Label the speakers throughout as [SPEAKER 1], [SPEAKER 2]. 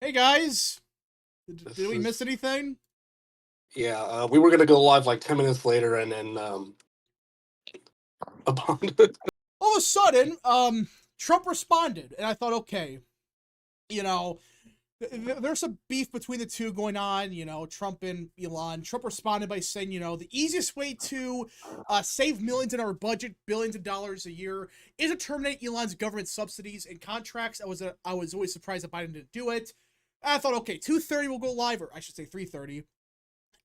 [SPEAKER 1] Hey guys,
[SPEAKER 2] This
[SPEAKER 1] did we miss
[SPEAKER 2] is
[SPEAKER 1] anything?
[SPEAKER 2] yeah. We were gonna go live like 10 minutes later, and then upon
[SPEAKER 1] All of a sudden, Trump responded, and I thought, okay, you know, there's some beef between the two going on. Trump and Elon. Trump responded by saying, the easiest way to save millions in our budget, billions of dollars a year, is to terminate Elon's government subsidies and contracts. I was always surprised that Biden didn't do it. I thought, okay, 2:30 will go live, or I should say 3:30.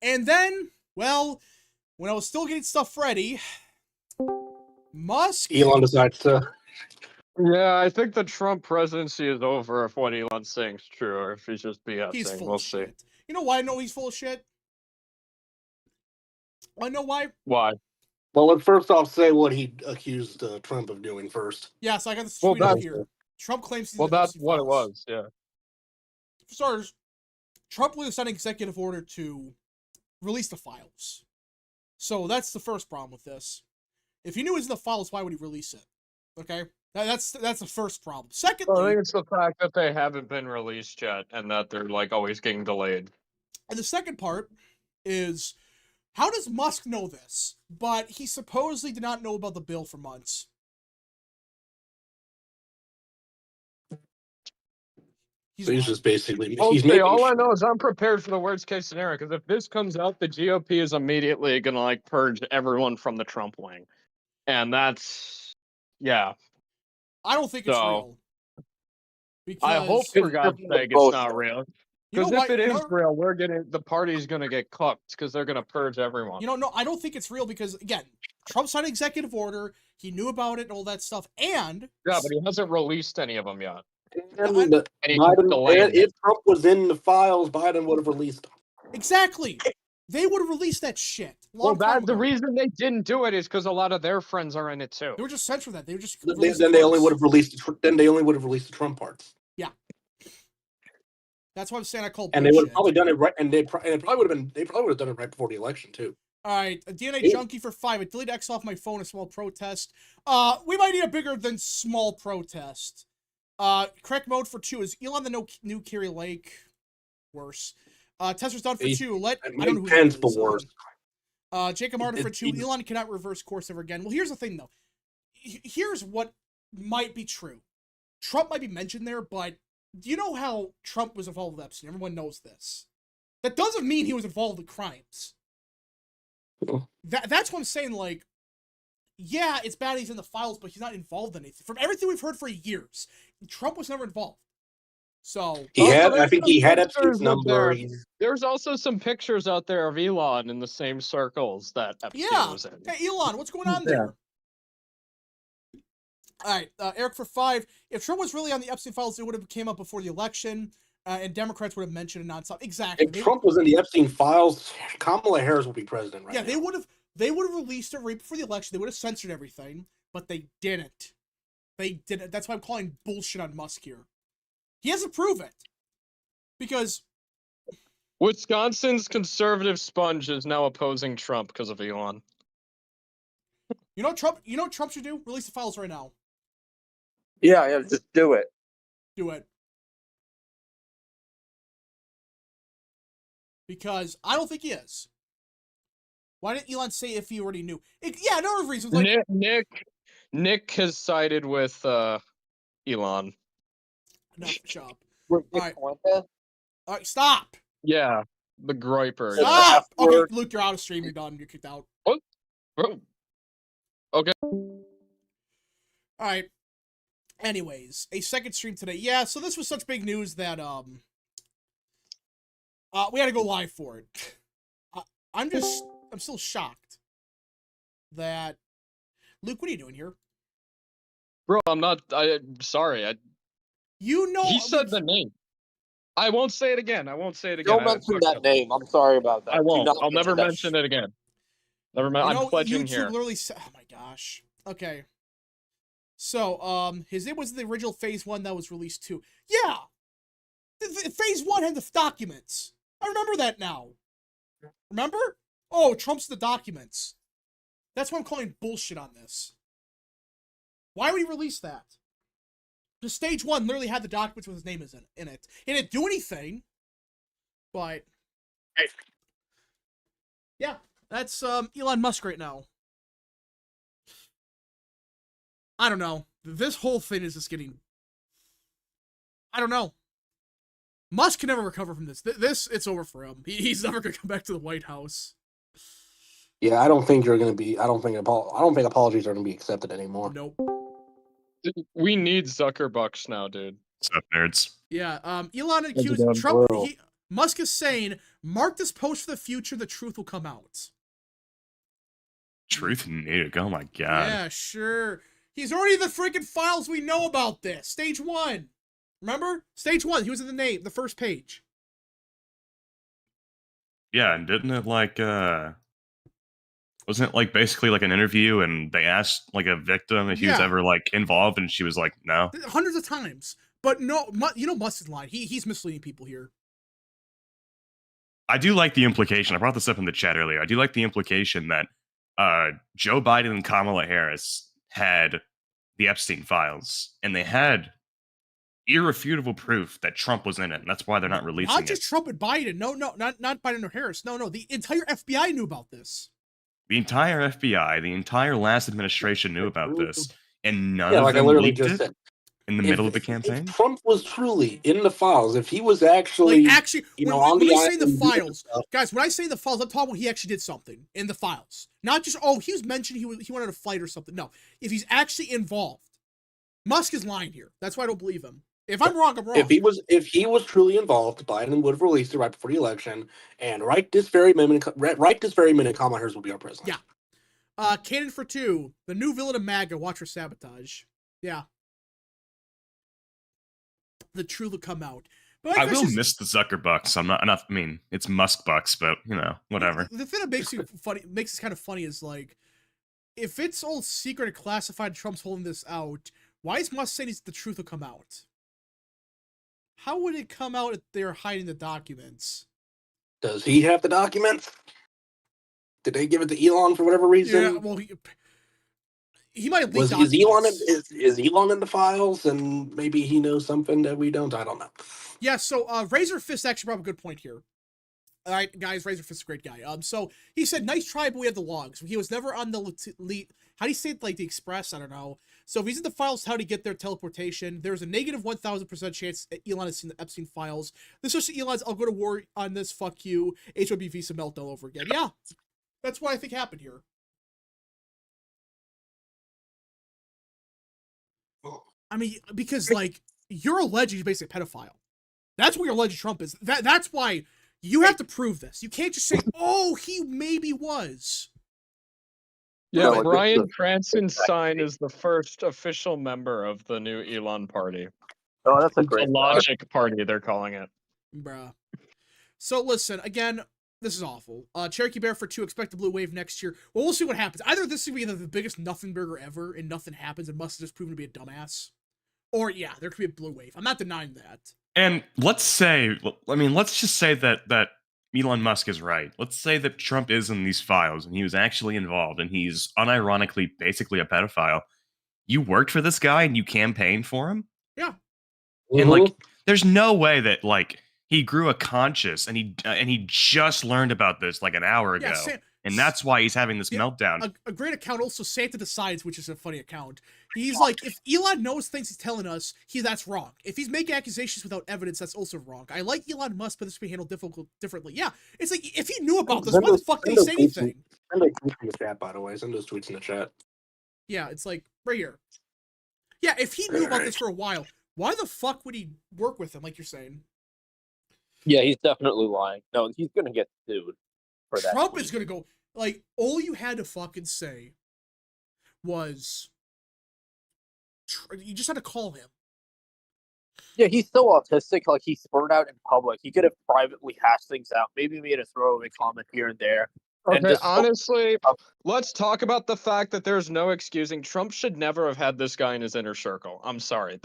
[SPEAKER 1] And then, well, when I was still getting stuff ready, Musk.
[SPEAKER 2] Elon decides to.
[SPEAKER 3] Yeah, I think the Trump presidency is over if what Elon's saying is true, or if he's just
[SPEAKER 1] He's
[SPEAKER 3] BSing.
[SPEAKER 1] full
[SPEAKER 3] We'll
[SPEAKER 1] of
[SPEAKER 3] see.
[SPEAKER 1] shit. You know why I know he's full of shit? I know why.
[SPEAKER 3] Why?
[SPEAKER 2] Well, let's first off say what he accused Trump of doing first.
[SPEAKER 1] Yeah, so I got this
[SPEAKER 3] Well,
[SPEAKER 1] tweet up
[SPEAKER 3] that's
[SPEAKER 1] here. Trump claims he's
[SPEAKER 3] well,
[SPEAKER 1] in the
[SPEAKER 3] that's
[SPEAKER 1] Epstein
[SPEAKER 3] what it
[SPEAKER 1] files.
[SPEAKER 3] was. Yeah.
[SPEAKER 1] For starters, Trump will sign an executive order to release the files. So that's the first problem with this. If he knew it was in the files, why would he release it? Okay, that's the first problem.
[SPEAKER 3] Well, I
[SPEAKER 1] Secondly,
[SPEAKER 3] think it's the fact that they haven't been released yet, and that they're like always getting delayed.
[SPEAKER 1] and the second part is, how does Musk know this? But he supposedly did not know about the bill for months.
[SPEAKER 2] So he's just basically
[SPEAKER 3] I'll
[SPEAKER 2] he's
[SPEAKER 3] say,
[SPEAKER 2] making.
[SPEAKER 3] all I know is I'm prepared for the worst case scenario, because if this comes out, the GOP is immediately gonna like purge everyone from the Trump wing, and that's yeah.
[SPEAKER 1] I don't think it's
[SPEAKER 3] So
[SPEAKER 1] real.
[SPEAKER 3] I hope
[SPEAKER 1] Because
[SPEAKER 3] for God's sake it's not real.
[SPEAKER 1] you know
[SPEAKER 3] Because
[SPEAKER 1] why?
[SPEAKER 3] if it is real, the party's gonna get cooked because they're gonna purge everyone.
[SPEAKER 1] No, I don't think it's real because, again, Trump signed an executive order. He knew about it and all that stuff. And
[SPEAKER 3] Yeah, but he hasn't released any of them yet.
[SPEAKER 2] And
[SPEAKER 1] I-
[SPEAKER 2] if Trump was in the files, Biden would have released them.
[SPEAKER 1] exactly, they would have released that shit long
[SPEAKER 3] Well,
[SPEAKER 1] time
[SPEAKER 3] the
[SPEAKER 1] ago.
[SPEAKER 3] reason they didn't do it is because a lot of their friends are in it too.
[SPEAKER 1] They were just censoring that. They were just
[SPEAKER 2] Then they only would have released. Then they only would have released the Trump parts.
[SPEAKER 1] Yeah, that's what I'm saying. I call
[SPEAKER 2] and
[SPEAKER 1] bullshit.
[SPEAKER 2] they would have probably done it right. And it probably would have been. They probably would have done it right before the election too.
[SPEAKER 1] All right, a DNA junkie for 5. I deleted X off my phone. A small protest. We might need a bigger than small protest. Correct mode for 2 is Elon the new Kiri Lake. Worse. Tesla's done for 2. I don't know who
[SPEAKER 2] Pence
[SPEAKER 1] that is.
[SPEAKER 2] the worst.
[SPEAKER 1] Jacob Martin for 2. Elon cannot reverse course ever again. Well, here's the thing, though. Here's what might be true. Trump might be mentioned there, but do you know how Trump was involved with Epstein? Everyone knows this. That doesn't mean he was involved in crimes. That's what I'm saying, like, yeah, it's bad he's in the files, but he's not involved in anything. From everything we've heard for years, Trump was never involved. So
[SPEAKER 2] I think he had Epstein's number.
[SPEAKER 3] There's also some pictures out there of Elon in the same circles that Epstein was in.
[SPEAKER 1] Hey, Elon, what's going on there? All right, Eric for 5. If Trump was really on the Epstein files, it would have came up before the election, and Democrats would have mentioned it nonstop. Exactly.
[SPEAKER 2] If Trump was in the Epstein files, Kamala Harris would be president right now.
[SPEAKER 1] Yeah, they would have released it right before the election. They would have censored everything, but they didn't. They didn't. That's why I'm calling bullshit on Musk here. He has to prove it. Because
[SPEAKER 3] Wisconsin's conservative sponge is now opposing Trump because of Elon.
[SPEAKER 1] You know what Trump should do? Release the files right now.
[SPEAKER 4] Yeah, just do it.
[SPEAKER 1] Do it. Because I don't think he is. Why didn't Elon say if he already knew? Yeah, no other reasons. Like,
[SPEAKER 3] Nick has sided with Elon.
[SPEAKER 1] Enough, shop.
[SPEAKER 4] All
[SPEAKER 1] right, stop.
[SPEAKER 3] Yeah, the Groiper.
[SPEAKER 1] Stop. Okay, Luke, you're out of stream. You're done. You're kicked out.
[SPEAKER 3] What? Oh. Okay.
[SPEAKER 1] All right. Anyways, a second stream today. Yeah, so this was such big news that we had to go live for it. I'm still shocked that Luke, what are you doing here?
[SPEAKER 3] Bro, I'm not. Sorry. He said the name. I won't say it again.
[SPEAKER 4] Don't mention that name. I'm sorry about that.
[SPEAKER 3] I won't. I'll never mention it again. Never mind. I'm pledging
[SPEAKER 1] YouTube
[SPEAKER 3] here.
[SPEAKER 1] literally said, oh my gosh. Okay. So, his name was the original Phase 1 that was released too. Yeah! Phase 1 had the documents. I remember that now. Remember? Oh, Trump's the documents. That's why I'm calling bullshit on this. Why would he release that? Just stage 1 literally had the documents with his name in it. He didn't do anything, but yeah, that's Elon Musk right now. I don't know. This whole thing is just getting... I don't know. Musk can never recover from this. It's over for him. He's never going to come back to the White House.
[SPEAKER 2] Yeah, I don't think you're going to be. I don't think apologies are going to be accepted anymore.
[SPEAKER 1] Nope.
[SPEAKER 3] We need Zuckerbucks now, dude.
[SPEAKER 5] What's up, nerds?
[SPEAKER 1] Yeah, Elon accused Trump. Musk is saying, mark this post for the future, the truth will come out.
[SPEAKER 5] Truth nuke, oh my god.
[SPEAKER 1] Yeah, sure. He's already in the freaking files, we know about this. Stage 1. Remember? Stage 1, he was in the first page.
[SPEAKER 5] Yeah, and didn't it wasn't it like basically like an interview and they asked like a victim if he was ever like involved and she was like, no?
[SPEAKER 1] Hundreds of times. But no, you know Musk is lying. He's misleading people here.
[SPEAKER 5] I do like the implication. I brought this up in the chat earlier. I do like the implication that Joe Biden and Kamala Harris had the Epstein files, and they had irrefutable proof that Trump was in it, and that's why they're not releasing it.
[SPEAKER 1] Not just Trump and Biden. No, not Biden or Harris. No, the entire FBI knew about this.
[SPEAKER 5] The entire FBI, the entire last administration knew about this, and none of them leaked it in the middle of the campaign.
[SPEAKER 2] If Trump was truly in the files, if he was actually,
[SPEAKER 1] when I say the files, guys, when I say the files, I'm talking about he actually did something in the files. Not just, he was mentioned he went on a flight or something. No, if he's actually involved. Musk is lying here. That's why I don't believe him. If I'm wrong, I'm wrong.
[SPEAKER 2] If he was truly involved, Biden would have released it right before the election, and right this very minute, Kamala Harris will be our president.
[SPEAKER 1] Yeah. Canon for 2, the new villain of MAGA. Watch for sabotage. Yeah. The truth will come out. But
[SPEAKER 5] I will miss the Zuckerbucks. I'm not. I mean, it's Musk bucks, but you know, whatever.
[SPEAKER 1] The thing that makes this kind of funny is like, if it's all secret and classified, Trump's holding this out. Why is Musk saying the truth will come out? How would it come out if they're hiding the documents?
[SPEAKER 2] Does he have the documents? Did they give it to Elon for whatever reason?
[SPEAKER 1] Yeah, well, he might leak documents.
[SPEAKER 2] Is Elon in the files, and maybe he knows something that we don't? I don't know.
[SPEAKER 1] Yeah, so Razor Fist actually brought up a good point here. All right, guys, Razor Fist is a great guy. So he said, nice try, but we have the logs. He was never on the how do you say it, like the Express? I don't know. So if he's in the files, how to get their teleportation? There's a negative 1,000% chance Elon has seen the Epstein files. This is Elon's, I'll go to war on this, fuck you, HOB visa melt all over again. Yeah, that's what I think happened here. I mean, because, like, you're alleged he's basically a pedophile. That's what you're alleged Trump is. That's why you have to prove this. You can't just say, he maybe was.
[SPEAKER 3] Yeah, no, Bryan Cranston's sign is the first official member of the new Elon party.
[SPEAKER 4] Oh, that's a great
[SPEAKER 3] logic party, they're calling it.
[SPEAKER 1] Bruh. So listen, again, this is awful. Cherokee Bear for 2, expect a blue wave next year. Well, we'll see what happens. Either this will be the biggest nothing burger ever and nothing happens and Musk has just proven to be a dumbass. Or, yeah, there could be a blue wave. I'm not denying that.
[SPEAKER 5] And let's just say that Elon Musk is right. Let's say that Trump is in these files and he was actually involved and he's unironically basically a pedophile. You worked for this guy and you campaigned for him?
[SPEAKER 1] Yeah.
[SPEAKER 5] And like, there's no way that like he grew a conscience and he just learned about this like an hour ago. And that's why he's having this meltdown.
[SPEAKER 1] A great account, also Santa Decides, which is a funny account. He's like, if Elon knows things he's telling us, that's wrong. If he's making accusations without evidence, that's also wrong. I like Elon Musk, but this will be handled differently. Yeah, it's like, if he knew about this, why the fuck did he say anything?
[SPEAKER 2] Send those tweets in the chat, by the way. Send those tweets in the chat.
[SPEAKER 1] Yeah, it's like, right here. Yeah, if he knew about this for a while, why the fuck would he work with him, like you're saying?
[SPEAKER 4] Yeah, he's definitely lying. No, he's gonna get sued.
[SPEAKER 1] Trump is gonna go, like, all you had to fucking say was, you just had to call him.
[SPEAKER 4] Yeah, he's so autistic, like, he spurred out in public. He could have privately hashed things out, maybe made a throwaway comment here and there.
[SPEAKER 3] Okay, honestly, let's talk about the fact that there's no excusing. Trump should never have had this guy in his inner circle. I'm sorry.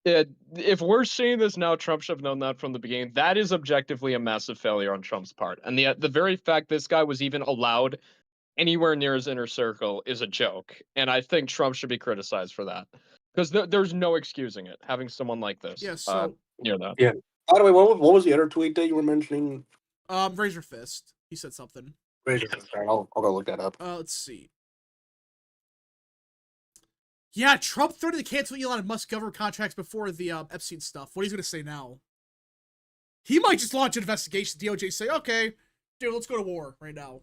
[SPEAKER 3] If we're seeing this now, Trump should have known that from the beginning. That is objectively a massive failure on Trump's part. And the very fact this guy was even allowed anywhere near his inner circle is a joke. And I think Trump should be criticized for that. because there's no excusing it. Having someone like this.
[SPEAKER 1] Yeah, so
[SPEAKER 3] Near that.
[SPEAKER 2] Yeah. By the way, what was the other tweet that you were mentioning?
[SPEAKER 1] raise your fist. He said something.
[SPEAKER 2] Raise your hand. Sorry, I'll go look that up.
[SPEAKER 1] Let's see. Yeah, Trump threatened to cancel Elon Musk government contracts before the Epstein stuff. What he's gonna say now? He might just launch an investigation. DOJ say, okay, dude, let's go to war right now.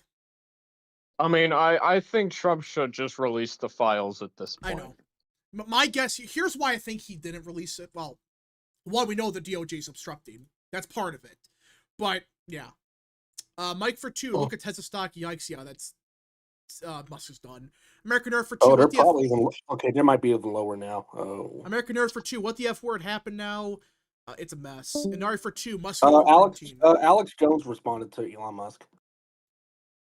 [SPEAKER 3] I mean, I think Trump should just release the files at this
[SPEAKER 1] I
[SPEAKER 3] point.
[SPEAKER 1] know. My guess, here's why I think he didn't release it. Well, one, we know the DOJ's obstructing. That's part of it. But, yeah. Mike for 2, look at Tesla stock. Yikes, yeah, that's Musk is done. American Earth for 2.
[SPEAKER 2] Oh, they're probably even okay. They might be even lower now. Oh,
[SPEAKER 1] American Earth for 2. What the F word happened now? It's a mess. Inari for 2. Musk
[SPEAKER 2] Alex Jones responded to Elon Musk.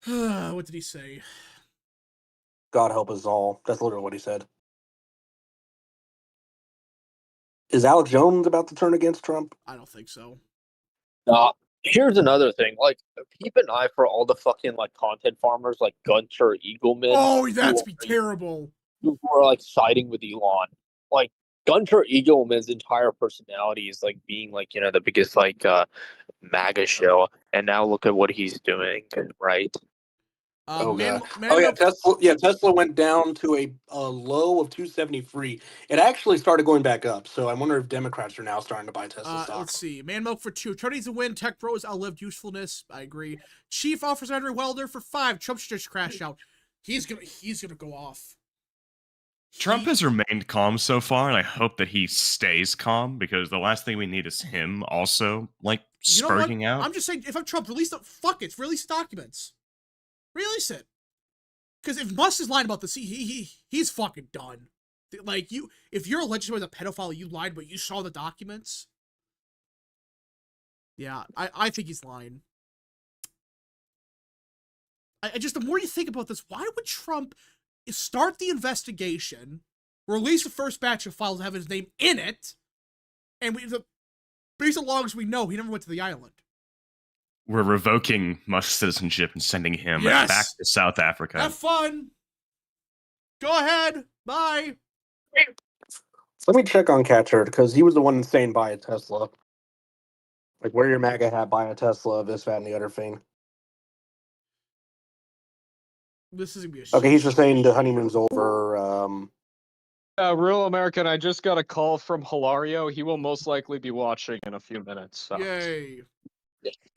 [SPEAKER 1] What did he say?
[SPEAKER 2] God help us all. That's literally what he said. Is Alex Jones about to turn against Trump?
[SPEAKER 1] I don't think so.
[SPEAKER 4] Here's another thing. Like, keep an eye for all the fucking like content farmers, like Gunter Eagleman.
[SPEAKER 1] Oh, that's be terrible.
[SPEAKER 4] Who are like siding with Elon. Like Gunter Eagleman's entire personality is like being like, you know, the biggest like MAGA show, and now look at what he's doing, right?
[SPEAKER 2] Tesla went down to a low of 273. It actually started going back up, so I wonder if Democrats are now starting to buy Tesla stock.
[SPEAKER 1] Let's see. Man Milk for 2. Trump needs to win. Tech Bros outlived usefulness. I agree. Chief offers Henry Wilder for 5. Trump should just crash out. He's gonna go off.
[SPEAKER 5] Trump has remained calm so far, and I hope that he stays calm, because the last thing we need is him also like spurting out.
[SPEAKER 1] I'm just saying, if I'm Trump, release release documents. Release it. Because if Musk is lying about this, he's fucking done. Like, if you're alleged as a pedophile, you lied, but you saw the documents. Yeah, I think he's lying. I just, the more you think about this, why would Trump start the investigation, release the first batch of files that have his name in it, and based as long as we know, he never went to the island.
[SPEAKER 5] We're revoking Musk's citizenship and sending him back to South Africa.
[SPEAKER 1] Have fun. Go ahead. Bye.
[SPEAKER 2] Let me check on Catcher, because he was the one saying buy a Tesla. Like, wear your MAGA hat, buy a Tesla, this, that, and the other thing.
[SPEAKER 1] This is gonna be
[SPEAKER 2] okay. He's just saying the honeymoon's over.
[SPEAKER 3] Real American, I just got a call from Hilario. He will most likely be watching in a few minutes. So.
[SPEAKER 1] Yay.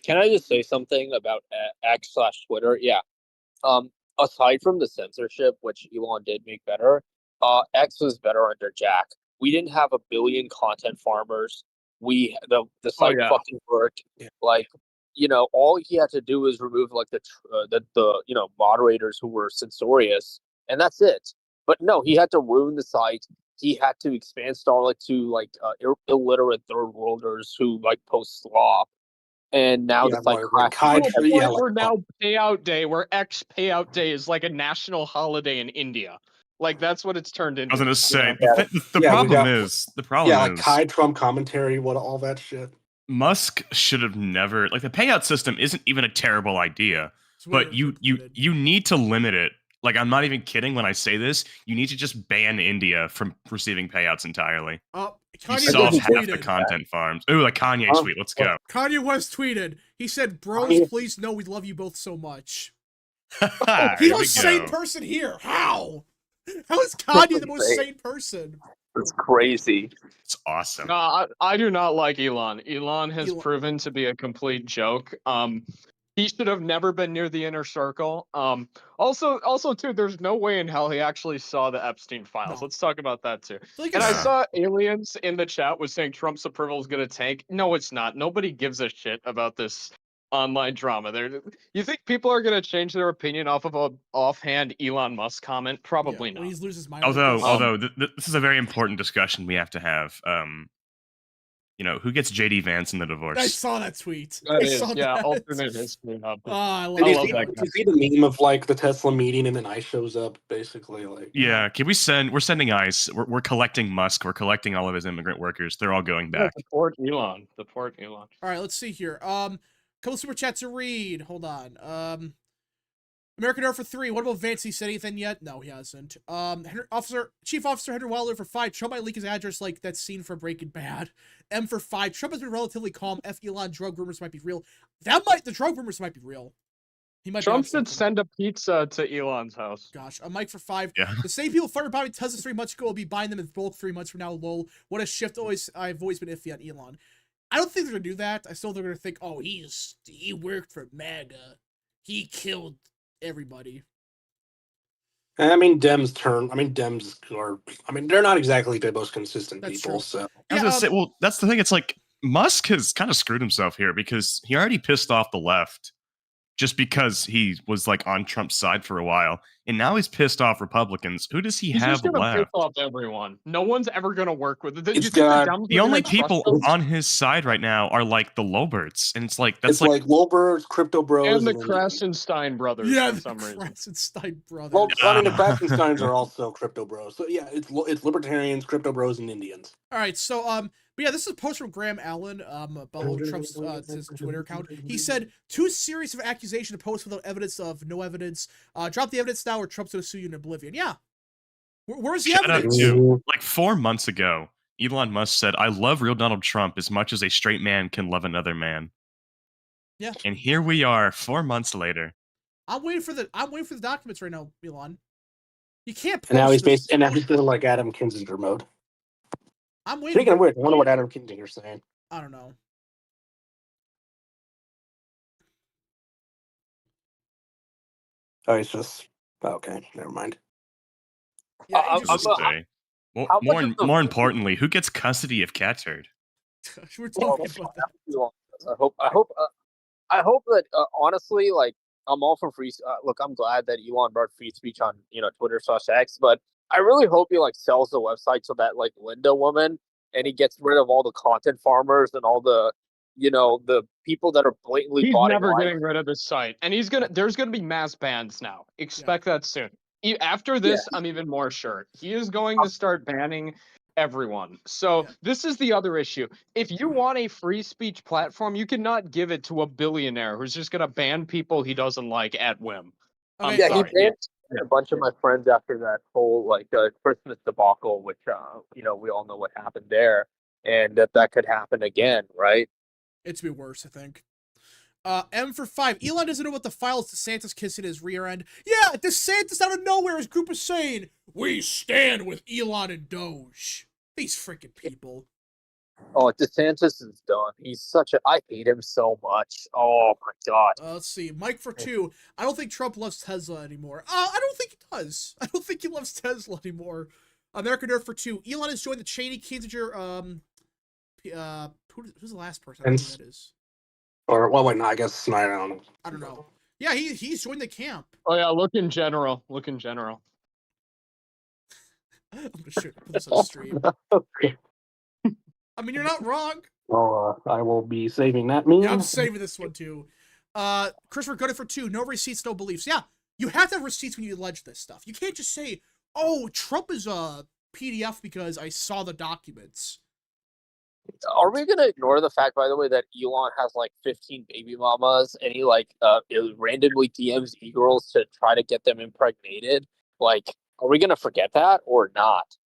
[SPEAKER 4] Can I just say something about X/Twitter? Yeah. Aside from the censorship, which Elon did make better, X was better under Jack. We didn't have a billion content farmers. The site fucking worked.
[SPEAKER 2] Yeah.
[SPEAKER 4] Like, you know, all he had to do was remove like the you know, moderators who were censorious, and that's it. But no, he had to ruin the site. He had to expand Starlink to like illiterate third worlders who like post slop. And now the site crashed.
[SPEAKER 3] We're now payout day, where X payout day is like a national holiday in India. Like, that's what it's turned into.
[SPEAKER 5] I was gonna say, the problem is
[SPEAKER 2] like Kai Trump commentary, what all that shit.
[SPEAKER 5] Musk should have never, like, the payout system isn't even a terrible idea, but you need to limit it. Like, I'm not even kidding when I say this. You need to just ban India from receiving payouts entirely. You solve half the content farms. Ooh, like Kanye tweet. Let's go.
[SPEAKER 1] Kanye West tweeted. He said, "Bros, please know we love you both so much." He's the most sane person here. How? How is Kanye the most sane person?
[SPEAKER 4] It's crazy.
[SPEAKER 5] It's awesome.
[SPEAKER 3] I do not like Elon. Elon has proven to be a complete joke. He should have never been near the inner circle. Also, too, there's no way in hell he actually saw the Epstein files. No. Let's talk about that, too. And I saw Aliens in the chat was saying Trump's approval is going to tank. No, it's not. Nobody gives a shit about this online drama. You think people are going to change their opinion off of an offhand Elon Musk comment? Probably not.
[SPEAKER 1] When he loses mind.
[SPEAKER 5] Although this is a very important discussion we have to have. You know, who gets JD Vance in the divorce?
[SPEAKER 1] I saw that tweet.
[SPEAKER 3] Alternate history.
[SPEAKER 1] I love
[SPEAKER 2] that. You see the meme of like the Tesla meeting and then ICE shows up, basically. Like,
[SPEAKER 5] yeah, can we send? We're sending ICE. We're collecting Musk. We're collecting all of his immigrant workers. They're all going back.
[SPEAKER 3] Deport Elon. Deport Elon.
[SPEAKER 1] All right, let's see here. Couple super chats to read. Hold on. American Air for 3. What about Vance? He said anything yet? No, he hasn't. Chief Officer Henry Wilder for 5. Trump might leak his address like that scene for Breaking Bad. M for 5. Trump has been relatively calm. F Elon, drug rumors might be real. The drug rumors might be real. He might.
[SPEAKER 3] Trump should send a pizza to Elon's house.
[SPEAKER 1] Gosh, a Mike for 5.
[SPEAKER 5] Yeah.
[SPEAKER 1] The same people fired Bobby Tesla 3 months ago will be buying them in bulk 3 months from now. Lol. What a shift! I've always been iffy on Elon. I don't think they're gonna do that. I still think they're gonna think, oh, he worked for MAGA. He killed everybody.
[SPEAKER 2] I mean, Dems are. I mean, they're not exactly the most consistent
[SPEAKER 1] That's
[SPEAKER 2] people.
[SPEAKER 1] true.
[SPEAKER 2] So
[SPEAKER 5] I was gonna say, well, that's the thing. It's like Musk has kind of screwed himself here because he already pissed off the left just because he was like on Trump's side for a while, and now he's pissed off Republicans. Who does he
[SPEAKER 3] He's
[SPEAKER 5] have
[SPEAKER 3] just gonna piss
[SPEAKER 5] left?
[SPEAKER 3] off everyone. No one's ever gonna work with it. You
[SPEAKER 2] It's
[SPEAKER 3] think the
[SPEAKER 2] got-
[SPEAKER 3] Dems
[SPEAKER 5] The
[SPEAKER 3] are
[SPEAKER 5] only
[SPEAKER 3] gonna trust
[SPEAKER 5] people
[SPEAKER 3] them?
[SPEAKER 5] on his side right now are like the Lowbirds, and it's like that's
[SPEAKER 2] it's like Lolberts, Crypto Bros,
[SPEAKER 3] and the
[SPEAKER 2] then-
[SPEAKER 3] Krasenstein brothers
[SPEAKER 1] Yeah,
[SPEAKER 3] for
[SPEAKER 1] the
[SPEAKER 3] some reason.
[SPEAKER 1] Krasenstein brothers.
[SPEAKER 2] Well, I mean, the Krasensteins are also Crypto Bros. So yeah, it's libertarians, Crypto Bros, and Indians.
[SPEAKER 1] All right, so but yeah, this is a post from Graham Allen about Trump's his Twitter account. He said, "Too serious of an accusation to post without evidence of no evidence. Drop the evidence now, or Trump's gonna sue you in oblivion." Yeah, where's the
[SPEAKER 5] Shout out
[SPEAKER 1] evidence?
[SPEAKER 5] to like 4 months ago, Elon Musk said, "I love real Donald Trump as much as a straight man can love another man."
[SPEAKER 1] Yeah,
[SPEAKER 5] and here we are, 4 months later.
[SPEAKER 1] I'm waiting for the documents right now, Elon. You can't. Post
[SPEAKER 2] And now he's
[SPEAKER 1] this.
[SPEAKER 2] and now he's doing like Adam Kinzinger mode.
[SPEAKER 1] I'm waiting.
[SPEAKER 2] Speaking of which, I wonder what Adam Kinzinger's saying.
[SPEAKER 1] I don't know.
[SPEAKER 2] Oh, he's just okay. Never mind.
[SPEAKER 1] Yeah,
[SPEAKER 4] I'm-
[SPEAKER 1] it
[SPEAKER 5] Just
[SPEAKER 1] just,
[SPEAKER 5] say,
[SPEAKER 4] how much of the-
[SPEAKER 5] more importantly, who gets custody of Catturd?
[SPEAKER 1] we're talking about that.
[SPEAKER 4] I hope that honestly, like, I'm all for free. Look, I'm glad that Elon brought free speech on Twitter/X, but I really hope he like sells the website to that like Linda woman, and he gets rid of all the content farmers and all the the people that are blatantly.
[SPEAKER 3] He's
[SPEAKER 4] botting
[SPEAKER 3] never
[SPEAKER 4] lines.
[SPEAKER 3] getting rid of his site, and there's gonna be mass bans now. Expect that soon. After this, I'm even more sure he is going to start banning everyone. So this is the other issue. If you want a free speech platform, you cannot give it to a billionaire who's just gonna ban people he doesn't like at whim.
[SPEAKER 1] Okay,
[SPEAKER 4] Yeah,
[SPEAKER 3] sorry.
[SPEAKER 4] he banned a bunch of my friends after that whole like Christmas debacle, which we all know what happened there, and that could happen again, right?
[SPEAKER 1] It's be worse, I think. M for 5. Elon doesn't know what the files DeSantis kissing his rear end. Yeah, DeSantis out of nowhere, his group is saying, "We stand with Elon and Doge." These freaking people.
[SPEAKER 4] Oh, DeSantis is done. I hate him so much. Oh my god.
[SPEAKER 1] Let's see. Mike for 2. I don't think Trump loves Tesla anymore. I don't think he does. I don't think he loves Tesla anymore. American Earth for 2. Elon has joined the Cheney Kinzinger. Who's the last person? I don't know who that is.
[SPEAKER 2] Or well, wait, no, I guess I
[SPEAKER 1] don't know. Yeah, he's joined the camp.
[SPEAKER 3] Oh yeah, look in general.
[SPEAKER 1] I'm gonna put this on stream.
[SPEAKER 2] Okay.
[SPEAKER 1] I mean, you're not wrong.
[SPEAKER 2] Well, I will be saving that meme.
[SPEAKER 1] Yeah, I'm saving this one too. Christopher Gooded for 2. No receipts, no beliefs. Yeah, you have to have receipts when you allege this stuff. You can't just say, "Oh, Trump is a PDF because I saw the documents."
[SPEAKER 4] Are we gonna ignore the fact, by the way, that Elon has like 15 baby mamas and he randomly DMs e-girls to try to get them impregnated? Like, are we gonna forget that or not?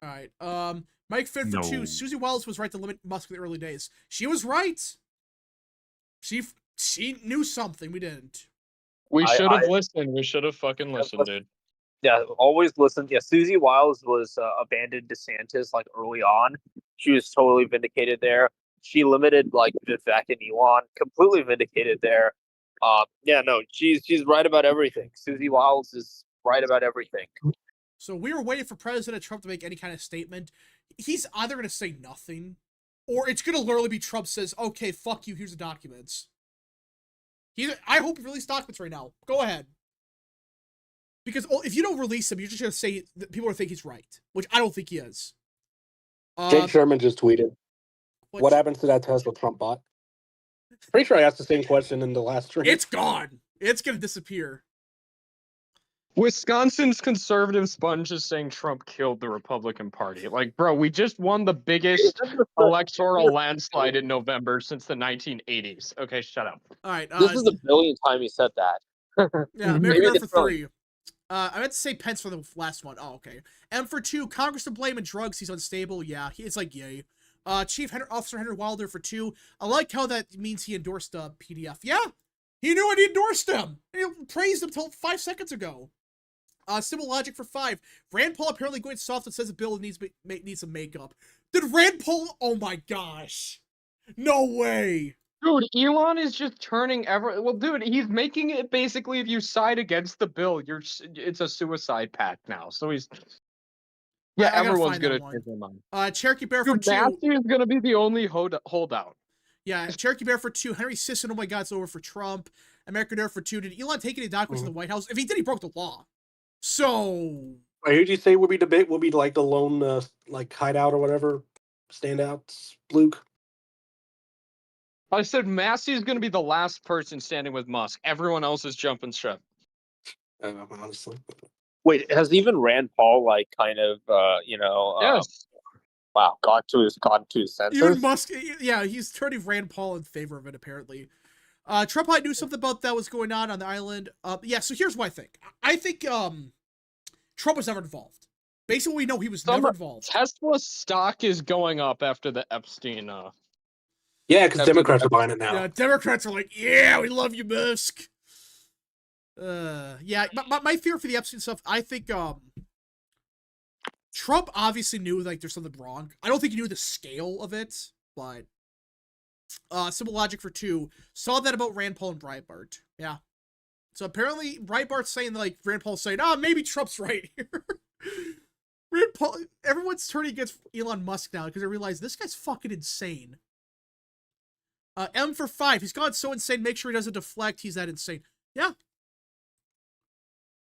[SPEAKER 1] All right. Mike Finn for 2.
[SPEAKER 5] No.
[SPEAKER 1] Susie Wiles was right to limit Musk in the early days. She was right. She knew something we didn't.
[SPEAKER 3] We should have listened. We should have fucking listened, dude.
[SPEAKER 4] Yeah, always listen. Yeah, Susie Wiles was abandoned DeSantis like early on. She was totally vindicated there. She limited like Vivek and Elon, completely vindicated there. She's right about everything. Susie Wiles is right about everything.
[SPEAKER 1] So we were waiting for President Trump to make any kind of statement. He's either going to say nothing, or it's going to literally be Trump says, "Okay, fuck you, here's the documents." I hope he released documents right now. Go ahead. Because if you don't release them, you're just going to say that people are think he's right, which I don't think he is.
[SPEAKER 2] Jake Sherman just tweeted, "What happens to that Tesla Trump bot?" Pretty sure I asked the same question in the last stream.
[SPEAKER 1] It's gone. It's going to disappear.
[SPEAKER 3] Wisconsin's conservative sponge is saying Trump killed the Republican Party. Like, bro, we just won the biggest electoral landslide in November since the 1980s. Okay, shut up.
[SPEAKER 1] All right.
[SPEAKER 4] This is the billionth time he said that.
[SPEAKER 1] Yeah,
[SPEAKER 3] Mhm.
[SPEAKER 1] American
[SPEAKER 4] Maybe
[SPEAKER 1] Nerf
[SPEAKER 4] they
[SPEAKER 1] for
[SPEAKER 4] probably-
[SPEAKER 1] 3. I meant to say Pence for the last one. Oh, okay. M for 2, Congress to blame and drugs. He's unstable. Yeah, it's like, yay. Officer Henry Wilder for 2. I like how that means he endorsed PDF. Yeah, he knew he endorsed him. He praised him till 5 seconds ago. Simple Logic for 5. Rand Paul apparently going soft and says the bill needs some makeup. Did Rand Paul? Oh my gosh. No way.
[SPEAKER 3] Dude, Elon is just turning well, dude, he's making it basically if you side against the bill, it's a suicide pact now. So he's
[SPEAKER 1] I gotta
[SPEAKER 3] everyone's
[SPEAKER 1] find that
[SPEAKER 3] gonna
[SPEAKER 1] one.
[SPEAKER 3] change their mind.
[SPEAKER 1] Cherokee Bear for
[SPEAKER 3] Dude,
[SPEAKER 1] 2.
[SPEAKER 3] Matthew is gonna be the only holdout.
[SPEAKER 1] Yeah, Cherokee Bear for 2. Henry Sisson, oh my god, it's over for Trump. American Nerf for 2. Did Elon take any documents to the White House? If he did, he broke the law. So...
[SPEAKER 2] Wait, who'd you say would be like the lone like hideout or whatever? Standouts, Luke?
[SPEAKER 3] I said Massey's gonna be the last person standing with Musk. Everyone else is jumping ship.
[SPEAKER 2] Honestly.
[SPEAKER 4] Wait, has even Rand Paul like kind of
[SPEAKER 3] Yes.
[SPEAKER 4] wow, gotten to his senses?
[SPEAKER 1] Even Musk, yeah, he's turning Rand Paul in favor of it, apparently. Trump probably knew something about that was going on the island. Yeah, so here's what I think. I think Trump was never involved. Basically, we know he was never involved.
[SPEAKER 3] Tesla stock is going up after the Epstein.
[SPEAKER 2] Yeah, because
[SPEAKER 3] After
[SPEAKER 2] Democrats
[SPEAKER 3] the-
[SPEAKER 2] are buying it now.
[SPEAKER 1] Yeah, Democrats are like, yeah, we love you, Musk. Yeah, my fear for the Epstein stuff, I think Trump obviously knew like there's something wrong. I don't think he knew the scale of it, but Simple Logic for 2 saw that about Rand Paul and Breitbart. Yeah. So apparently Breitbart's saying like Rand Paul's saying, maybe Trump's right here. Rand Paul, everyone's turning against Elon Musk now because they realize this guy's fucking insane. M for 5. He's gone so insane. Make sure he doesn't deflect. He's that insane. Yeah.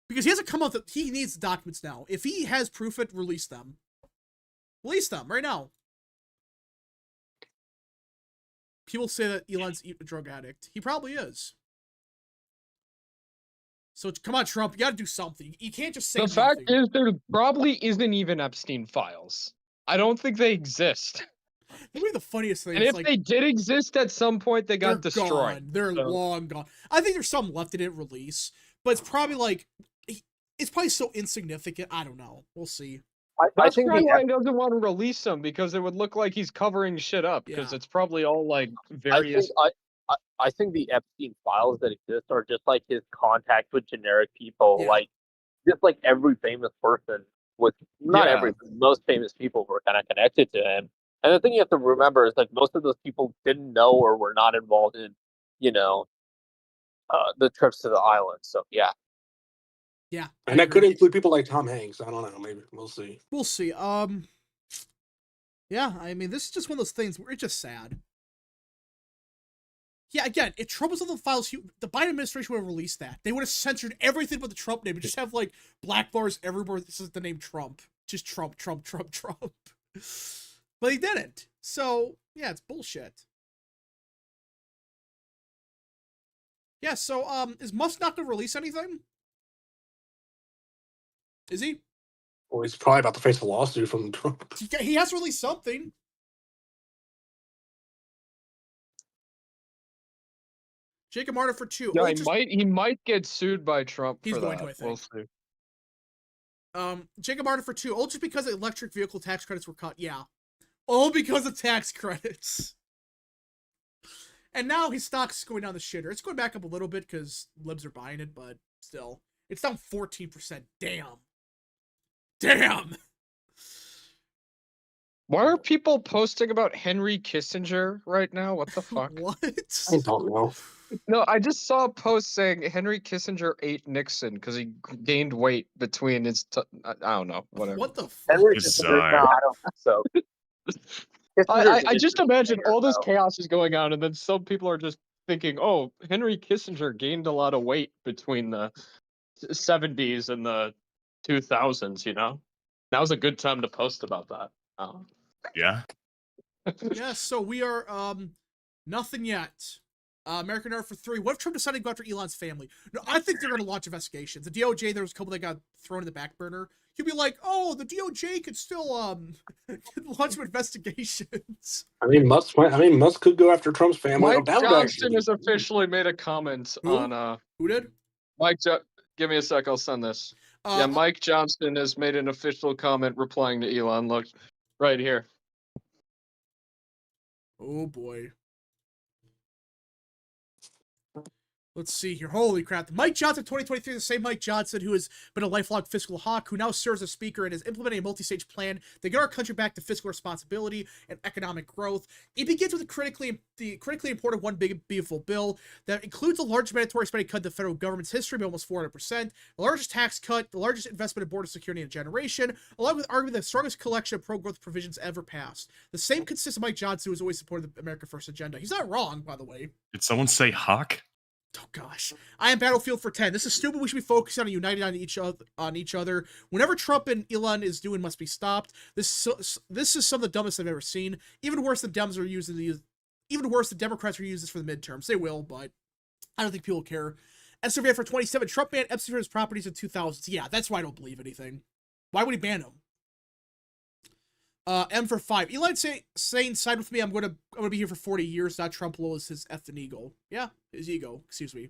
[SPEAKER 1] Because he hasn't come out that he needs documents now. If he has proof it, release them. Release them right now. People say that Elon's a drug addict. He probably is. So come on, Trump. You gotta do something. You can't just say
[SPEAKER 3] The fact is, there probably isn't even Epstein files. I don't think they exist.
[SPEAKER 1] Maybe the funniest thing
[SPEAKER 3] And
[SPEAKER 1] is
[SPEAKER 3] if
[SPEAKER 1] like
[SPEAKER 3] they did exist at some point, they got
[SPEAKER 1] they're
[SPEAKER 3] destroyed.
[SPEAKER 1] gone. They're
[SPEAKER 3] So-
[SPEAKER 1] long gone. I think there's some left they didn't release, but it's probably like it's probably so insignificant. I don't know. We'll see.
[SPEAKER 4] I
[SPEAKER 3] That's
[SPEAKER 4] think
[SPEAKER 3] probably
[SPEAKER 4] the
[SPEAKER 3] why he doesn't want to release them, because it would look like he's covering shit up, because
[SPEAKER 1] Yeah.
[SPEAKER 3] it's probably all like various.
[SPEAKER 4] I think the Epstein files that exist are just like his contact with generic people,
[SPEAKER 1] Yeah.
[SPEAKER 4] like just like every famous person with not
[SPEAKER 3] Yeah.
[SPEAKER 4] every, most famous people were kind of connected to him. And the thing you have to remember is like most of those people didn't know or were not involved in, the trips to the island. So yeah,
[SPEAKER 1] Yeah.
[SPEAKER 2] And that could include people like Tom Hanks. I don't know. Maybe we'll see.
[SPEAKER 1] We'll see. Yeah, I mean, this is just one of those things where it's just sad. Yeah, again, if Trump was on the files, the Biden administration would have released that. They would have censored everything but the Trump name and just have like black bars everywhere. This is the name Trump. Just Trump, Trump, Trump, Trump. But he didn't. So, yeah, it's bullshit. Yeah, so, is Musk not going to release anything? Is he?
[SPEAKER 2] Well, he's probably about to face a lawsuit from Trump.
[SPEAKER 1] He has to release something. Jacob Martin for 2.
[SPEAKER 3] Yeah,
[SPEAKER 1] Oh,
[SPEAKER 3] he might get sued by Trump.
[SPEAKER 1] He's
[SPEAKER 3] for
[SPEAKER 1] going
[SPEAKER 3] that.
[SPEAKER 1] to, I think.
[SPEAKER 3] We'll see.
[SPEAKER 1] Jacob Martin for 2. Oh, just because the electric vehicle tax credits were cut. Yeah. All because of tax credits. And now his stock's going down the shitter. It's going back up a little bit because libs are buying it, but still. It's down 14%. Damn. Damn.
[SPEAKER 3] Why are people posting about Henry Kissinger right now? What the fuck?
[SPEAKER 1] What?
[SPEAKER 2] I don't know.
[SPEAKER 3] No, I just saw a post saying Henry Kissinger ate Nixon because he gained weight between his. I don't know. Whatever.
[SPEAKER 1] What the fuck?
[SPEAKER 4] Henry
[SPEAKER 5] Bizarre.
[SPEAKER 4] Kissinger, no, I don't think so.
[SPEAKER 3] I just imagine all this chaos is going on, and then some people are just thinking, "Oh, Henry Kissinger gained a lot of weight between the 70s and the 2000s." You know, now's a good time to post about that.
[SPEAKER 5] Yeah.
[SPEAKER 1] Yeah, so we are, nothing yet. American Art for 3. What if Trump decided to go after Elon's family? No, I think they're going to launch investigations. The DOJ, there was a couple that got thrown in the back burner. He'll be like, oh, the DOJ could still, launch some investigations.
[SPEAKER 2] Musk could go after Trump's family.
[SPEAKER 3] Mike
[SPEAKER 2] That would
[SPEAKER 3] Johnson
[SPEAKER 2] actually-
[SPEAKER 3] has officially made a comment
[SPEAKER 1] Who?
[SPEAKER 3] on
[SPEAKER 1] Who did?
[SPEAKER 3] Give me a sec. I'll send this.
[SPEAKER 1] Uh,
[SPEAKER 3] Yeah, Mike Johnson has made an official comment replying to Elon. Look, right here.
[SPEAKER 1] Oh boy. Let's see here. Holy crap. Mike Johnson 2023, the same Mike Johnson who has been a lifelong fiscal hawk, who now serves as speaker and is implementing a multi-stage plan to get our country back to fiscal responsibility and economic growth. It begins with the critically important One Big Beautiful Bill that includes the largest mandatory spending cut in the federal government's history by almost 400%, the largest tax cut, the largest investment in border security in a generation, along with arguably the strongest collection of pro-growth provisions ever passed. The same consistent Mike Johnson who has always supported the America First agenda. He's not wrong, by the way.
[SPEAKER 5] Did someone say hawk?
[SPEAKER 1] Oh gosh, I am Battlefield for 10. This is stupid. We should be focusing on united on each other. Whenever Trump and Elon is doing must be stopped. This is some of the dumbest I've ever seen. Even worse, the Democrats are using this for the midterms. They will, but I don't think people care. And survey for 27. Trump banned Epstein for his properties in 2000s. Yeah, that's why I don't believe anything. Why would he ban them? M for 5. Elon saying side with me. I'm gonna be here for 40 years. Not Trump lowers his effing ego. Yeah, his ego. Excuse me.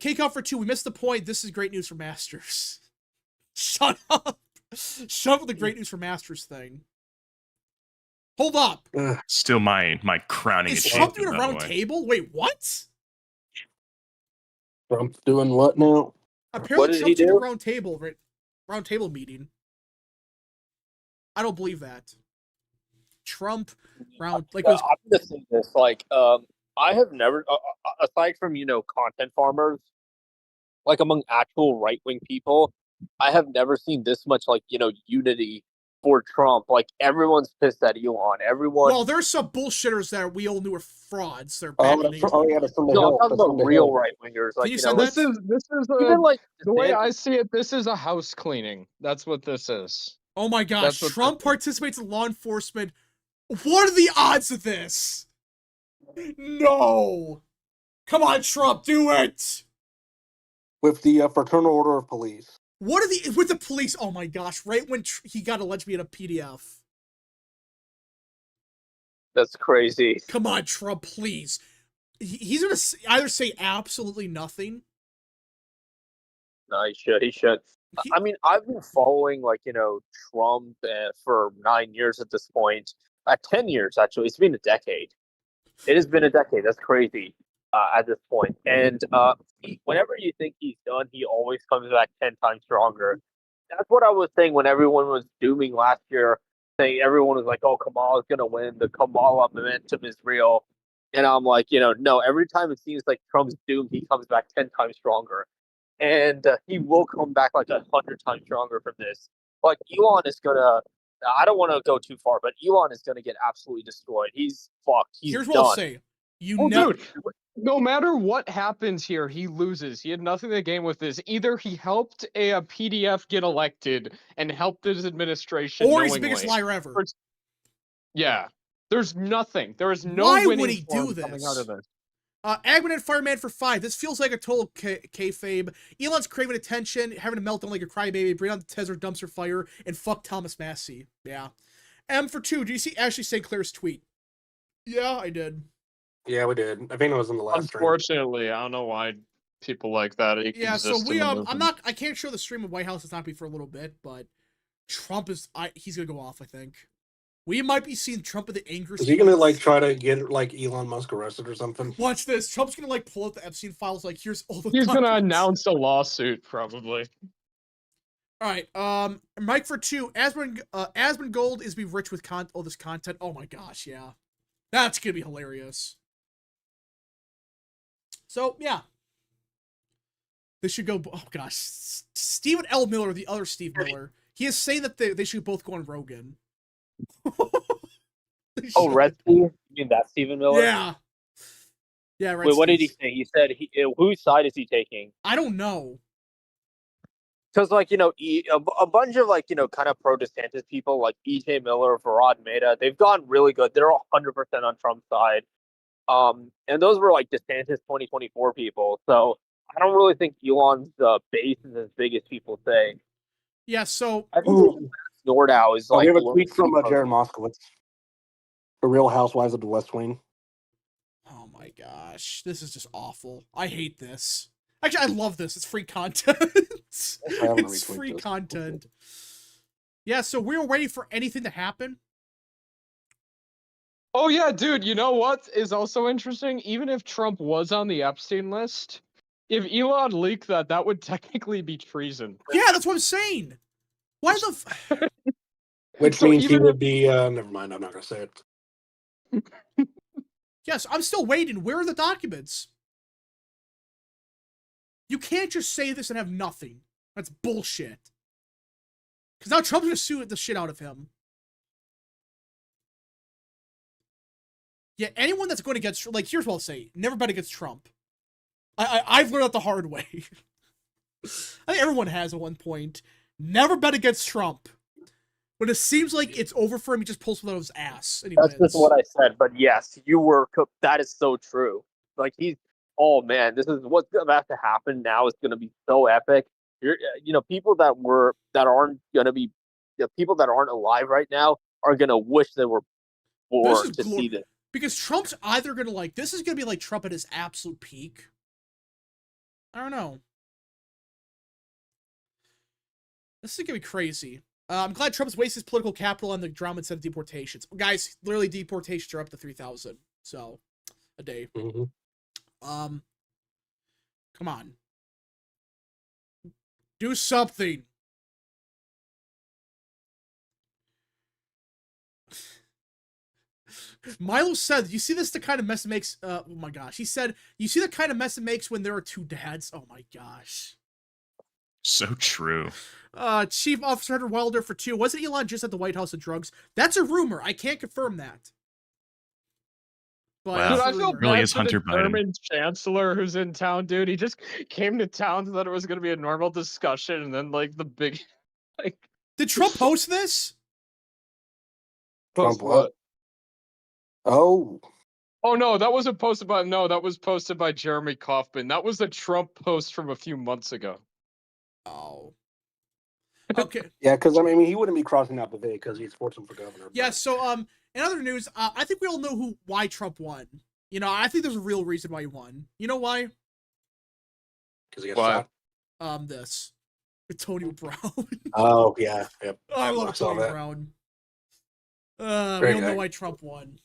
[SPEAKER 1] Cake out for 2. We missed the point. This is great news for Masters. Shut up. Shut up with the great news for Masters thing. Hold up.
[SPEAKER 5] Still my crowning
[SPEAKER 1] Is
[SPEAKER 5] achievement.
[SPEAKER 1] Trump doing a round table? Wait, what?
[SPEAKER 2] Trump's doing what now?
[SPEAKER 1] Apparently,
[SPEAKER 4] did he
[SPEAKER 1] Trump's doing a
[SPEAKER 4] do?
[SPEAKER 1] round table meeting. I don't believe that. Trump round like was
[SPEAKER 4] I'm gonna say this. I have never, aside from content farmers, like among actual right wing people, I have never seen this much unity for Trump. Like everyone's pissed at Elon. Everyone.
[SPEAKER 1] well, there's some bullshitters that we all knew were frauds. They're
[SPEAKER 2] Oh,
[SPEAKER 1] backing
[SPEAKER 2] that's, oh yeah, that's from the
[SPEAKER 4] No, I'm
[SPEAKER 2] Hill.
[SPEAKER 4] talking
[SPEAKER 2] That's from
[SPEAKER 4] about
[SPEAKER 2] the
[SPEAKER 4] real
[SPEAKER 2] Hill.
[SPEAKER 4] right wingers. Like
[SPEAKER 1] you
[SPEAKER 4] you
[SPEAKER 1] send
[SPEAKER 4] know,
[SPEAKER 1] that?
[SPEAKER 3] This is
[SPEAKER 4] even like
[SPEAKER 3] the way
[SPEAKER 4] DeSantis-
[SPEAKER 3] I see it. This is a house cleaning. That's what this is.
[SPEAKER 1] Oh my gosh,
[SPEAKER 3] That's what
[SPEAKER 1] Trump
[SPEAKER 3] this is.
[SPEAKER 1] participates in law enforcement. What are the odds of this? No. Come on, Trump, do it.
[SPEAKER 2] With the Fraternal Order of Police.
[SPEAKER 1] What are the with the police? Oh my gosh, right when he got alleged to be in a PDF.
[SPEAKER 4] That's crazy.
[SPEAKER 1] Come on, Trump, please. He's gonna either say absolutely nothing.
[SPEAKER 4] No, he should. He should. I mean, I've been following Trump for 9 years at this point. 10 years actually. It's been a decade. It has been a decade. That's crazy at this point. And whenever you think he's done, he always comes back 10 times stronger. That's what I was saying when everyone was dooming last year, saying everyone was like, "Oh, Kamala's gonna win. The Kamala momentum is real." And I'm like, no. Every time it seems like Trump's doomed, he comes back 10 times stronger, and he will come back like 100 times stronger from this. Like Elon is gonna. I don't want to go too far, but Elon is gonna get absolutely destroyed. He's fucked. He's
[SPEAKER 1] Here's
[SPEAKER 4] done.
[SPEAKER 1] what I'll say.
[SPEAKER 3] Dude, no matter what happens here, he loses. He had nothing to gain with this. Either he helped a PDF get elected and helped his administration,
[SPEAKER 1] or he's the
[SPEAKER 3] knowingly.
[SPEAKER 1] biggest liar ever.
[SPEAKER 3] Yeah, there's nothing. There is no
[SPEAKER 1] Why
[SPEAKER 3] winning
[SPEAKER 1] would he
[SPEAKER 3] for
[SPEAKER 1] do
[SPEAKER 3] him coming out
[SPEAKER 1] this?
[SPEAKER 3] of this.
[SPEAKER 1] Agman and Fireman for 5. This feels like a total kayfabe. Elon's craving attention, having a meltdown like a crybaby, bring on the Tesla dumpster fire, and fuck Thomas Massey. Yeah. M for 2. Do you see Ashley St. Clair's tweet? Yeah, I did.
[SPEAKER 2] Yeah, we did. I think it was in the last stream.
[SPEAKER 3] Unfortunately, I don't know why people like that.
[SPEAKER 1] Yeah, so we I can't show the stream of White House. It's not be for a little bit, but Trump is he's gonna go off. I think we might be seeing Trump at the anger.
[SPEAKER 2] Is he gonna try to get Elon Musk arrested or something?
[SPEAKER 1] Watch this. Trump's gonna pull out the Epstein files. Here's all the.
[SPEAKER 3] He's
[SPEAKER 1] documents.
[SPEAKER 3] gonna announce a lawsuit probably.
[SPEAKER 1] All right. Mike for 2. Aspen Gold is be rich with all this content. Oh my gosh, yeah, that's gonna be hilarious. So yeah. They should go. Oh gosh, Stephen L. Miller, the other Steve Miller, he is saying that they should both go on Rogan.
[SPEAKER 4] Oh, Red Sea? You mean that Stephen Miller?
[SPEAKER 1] Yeah. Yeah, right.
[SPEAKER 4] Wait, what did he say? He said whose side is he taking?
[SPEAKER 1] I don't know.
[SPEAKER 4] Because a bunch of kind of pro DeSantis people like EJ Miller, Farad Mehta, they've gone really good. They're 100% on Trump's side. And those were DeSantis 2024 people. So I don't really think Elon's base is as big as people say.
[SPEAKER 1] Yeah, so
[SPEAKER 4] I think Nordau is
[SPEAKER 2] we have a tweet from Jared Moskowitz, The Real Housewives of the West Wing.
[SPEAKER 1] Oh my my gosh. This is just awful. I hate this. Actually, I love this. It's free content. It's free content. Yeah, so we were waiting for anything to happen.
[SPEAKER 3] Oh yeah, dude, you know what is also interesting? Even if Trump was on the Epstein list, if Elon leaked that, that would technically be treason.
[SPEAKER 1] Yeah, that's what I'm saying. Why the
[SPEAKER 2] Which
[SPEAKER 3] So
[SPEAKER 2] means he
[SPEAKER 3] even
[SPEAKER 2] would be, never mind, I'm not going to say it.
[SPEAKER 1] Yes, I'm still waiting. Where are the documents? You can't just say this and have nothing. That's bullshit. Because now Trump's gonna sue the shit out of him. Yeah, anyone that's going against, like, here's what I'll say. Never bet against Trump. I've learned that the hard way. I think everyone has at one point. Never bet against Trump. When it seems like it's over for him, he just pulls it out of his ass. And he
[SPEAKER 4] That's
[SPEAKER 1] wins.
[SPEAKER 4] just what I said. But yes, you were. That is so true. Like he's. Oh man, this is what's about to happen now. Is going to be so epic. People that aren't going to be, people that aren't alive right now are going to wish they were born to see this.
[SPEAKER 1] Because Trump's either going to, like, this is going to be like Trump at his absolute peak. I don't know. This is going to be crazy. I'm glad Trump's wasted his political capital on the drama instead of deportations. Guys, literally deportations are up to 3,000. So, a day.
[SPEAKER 2] Mm-hmm.
[SPEAKER 1] Come on. Do something. Milo said, you see this the kind of mess it makes, oh my gosh. He said, you see the kind of mess it makes when there are two dads? Oh my gosh.
[SPEAKER 5] So true.
[SPEAKER 1] Chief Officer Hunter Wilder for 2. Wasn't Elon just at the White House with drugs? That's a rumor. I can't confirm that.
[SPEAKER 5] But dude,
[SPEAKER 3] I feel
[SPEAKER 5] really
[SPEAKER 3] bad
[SPEAKER 5] is
[SPEAKER 3] for
[SPEAKER 5] Hunter
[SPEAKER 3] the
[SPEAKER 5] Biden.
[SPEAKER 3] German chancellor who's in town, dude. He just came to town, thought it was going to be a normal discussion, and then like the big, like.
[SPEAKER 1] Did Trump post this?
[SPEAKER 2] Trump what? Oh.
[SPEAKER 3] Oh no, that wasn't posted by. No, that was posted by Jeremy Kaufman. That was a Trump post from a few months ago.
[SPEAKER 1] Oh. Okay.
[SPEAKER 2] Yeah, because I mean, he wouldn't be crossing out the V because he's forcing for governor.
[SPEAKER 1] Yeah. So, in other news, I think we all know why Trump won. You know, I think there's a real reason why he won. You know why?
[SPEAKER 2] Because he got
[SPEAKER 1] shot. This. Antonio Brown.
[SPEAKER 2] Oh yeah. Yep.
[SPEAKER 1] I love Antonio Brown. We all know why Trump won.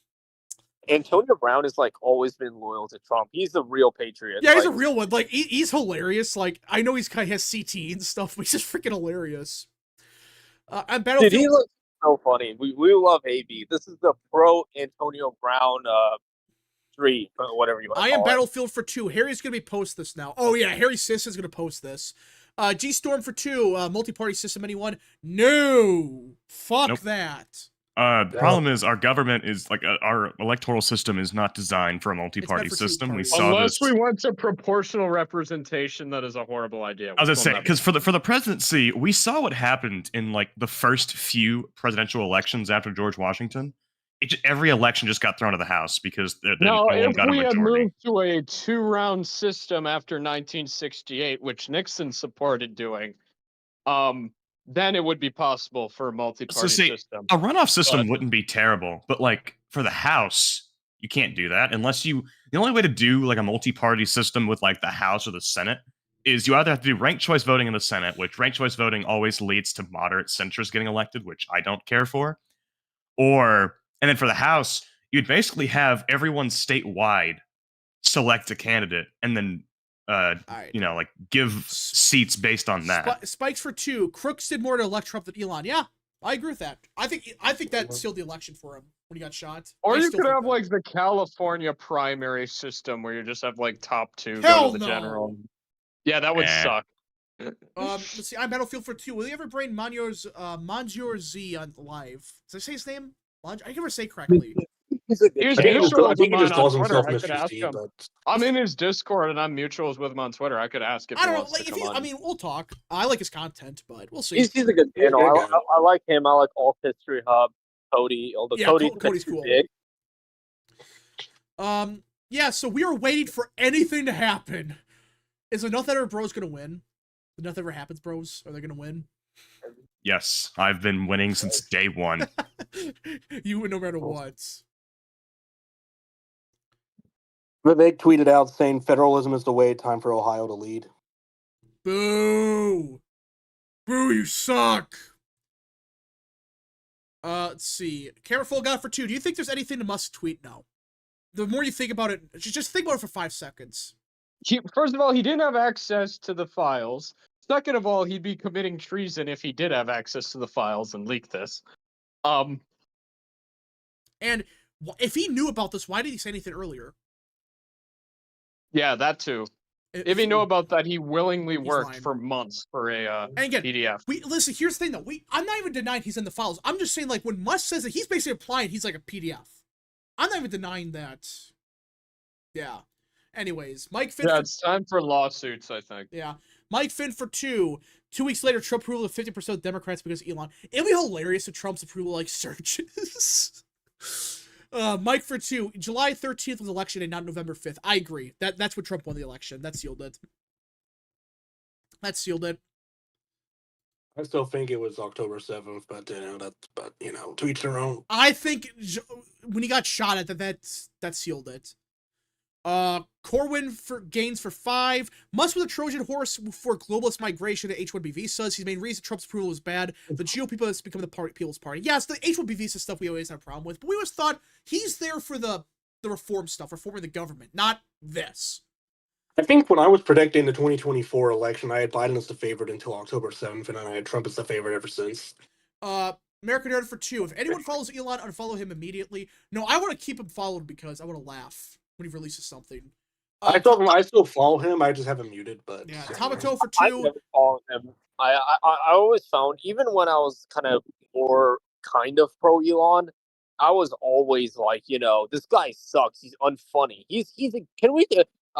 [SPEAKER 4] Antonio Brown has like always been loyal to Trump. He's the real patriot.
[SPEAKER 1] Yeah, he's a real one. Like he's hilarious. Like I know he has CT and stuff, but he's just freaking hilarious. And Battlefield.
[SPEAKER 4] Dude, he looks so funny. We love AB. This is the pro Antonio Brown 3, whatever you want to call it.
[SPEAKER 1] I am Battlefield for 2. Harry's gonna be post this now. Oh yeah, Harry Sis is gonna post this. G Storm for 2. Multi-party system. Anyone? No. Fuck that.
[SPEAKER 5] The problem is our government is like our electoral system is not designed for a multi-party system. We saw
[SPEAKER 3] Unless
[SPEAKER 5] this.
[SPEAKER 3] we went to proportional representation, that is a horrible idea.
[SPEAKER 5] I was gonna say because for the presidency, we saw what happened in like the first few presidential elections after George Washington. Every election just got thrown to the House because
[SPEAKER 3] no one
[SPEAKER 5] got a majority.
[SPEAKER 3] If we had moved to a 2-round system after 1968, which Nixon supported doing, then it would be possible for a multi-party system.
[SPEAKER 5] A runoff system wouldn't be terrible, but like for the House, you can't do that unless you. The only way to do like a multi-party system with like the House or the Senate is you either have to do ranked choice voting in the Senate, which ranked choice voting always leads to moderate centrists getting elected, which I don't care for, and then for the House, you'd basically have everyone statewide select a candidate and then like give seats based on that.
[SPEAKER 1] Spikes for 2. Crooks did more to elect Trump than Elon. Yeah, I agree with that. I think that sealed the election for him when he got shot.
[SPEAKER 3] Or you could have like the California primary system where you just have like top 2
[SPEAKER 1] Hell
[SPEAKER 3] go to the
[SPEAKER 1] no.
[SPEAKER 3] general. Yeah, that would suck.
[SPEAKER 1] Let's see. I'm Battlefield for 2. Will you ever bring Manjor Z on live? Did I say his name? I can never say correctly.
[SPEAKER 2] I think he just calls himself Mr. Z, but
[SPEAKER 3] I'm in his Discord and I'm mutuals with him on Twitter. I could ask if
[SPEAKER 1] I don't know. Like, I mean, we'll talk. I like his content, but we'll see.
[SPEAKER 4] He's a good channel. I like him. I like Alt History Hub. Cody. Although Cody's
[SPEAKER 1] cool.
[SPEAKER 4] Big.
[SPEAKER 1] Yeah. So we are waiting for anything to happen. Is the Nothing Ever Bros gonna win? The Nothing Ever Happens Bros, are they gonna win?
[SPEAKER 5] Yes, I've been winning since day one.
[SPEAKER 1] You win no matter what.
[SPEAKER 2] Vivek tweeted out saying federalism is the way, time for Ohio to lead.
[SPEAKER 1] Boo! Boo, you suck! Let's see. Camera full got for 2. Do you think there's anything to Musk tweet? No. The more you think about it, just think about it for 5 seconds.
[SPEAKER 3] First of all, he didn't have access to the files. Second of all, he'd be committing treason if he did have access to the files and leak this.
[SPEAKER 1] And if he knew about this, why did he say anything earlier?
[SPEAKER 3] Yeah, that too. If he knew about that, he willingly worked
[SPEAKER 1] lying.
[SPEAKER 3] for months for a
[SPEAKER 1] And again,
[SPEAKER 3] PDF.
[SPEAKER 1] Listen, here's the thing though. I'm not even denying he's in the files. I'm just saying, like, when Musk says that, he's basically implying he's like a PDF. I'm not even denying that. Yeah. Anyways, Mike Finn.
[SPEAKER 3] Yeah, it's time for lawsuits, I think.
[SPEAKER 1] Yeah. Mike Finn for 2. 2 weeks later, Trump approval of 50% of Democrats because of Elon. It'd be hilarious if Trump's approval, like, surges. Mike for 2. July 13th was election day, not November 5th. I agree. That's when Trump won the election. That sealed it. That sealed it.
[SPEAKER 2] I still think it was October 7th, but to each their own.
[SPEAKER 1] I think when he got shot at that sealed it. Corwin for gains for 5. Musk was a Trojan horse for globalist migration to H-1B visas. He's the main reason Trump's approval was bad. The GOP people has become the People's Party. Yes, the H-1B visa stuff we always have a problem with, but we always thought he's there for the reform stuff, reforming the government, not this.
[SPEAKER 2] I think when I was predicting the 2024 election, I had Biden as the favorite until October 7th, and then I had Trump as the favorite ever since.
[SPEAKER 1] American Nerd for 2. If anyone follows Elon, unfollow him immediately. No, I want to keep him followed because I want to laugh when he releases something.
[SPEAKER 2] I still follow him. I just have him muted. But
[SPEAKER 1] yeah, Tomato for 2.
[SPEAKER 4] I never followed him. I always found, even when I was kind of more kind of pro Elon, I was always like, this guy sucks. He's unfunny.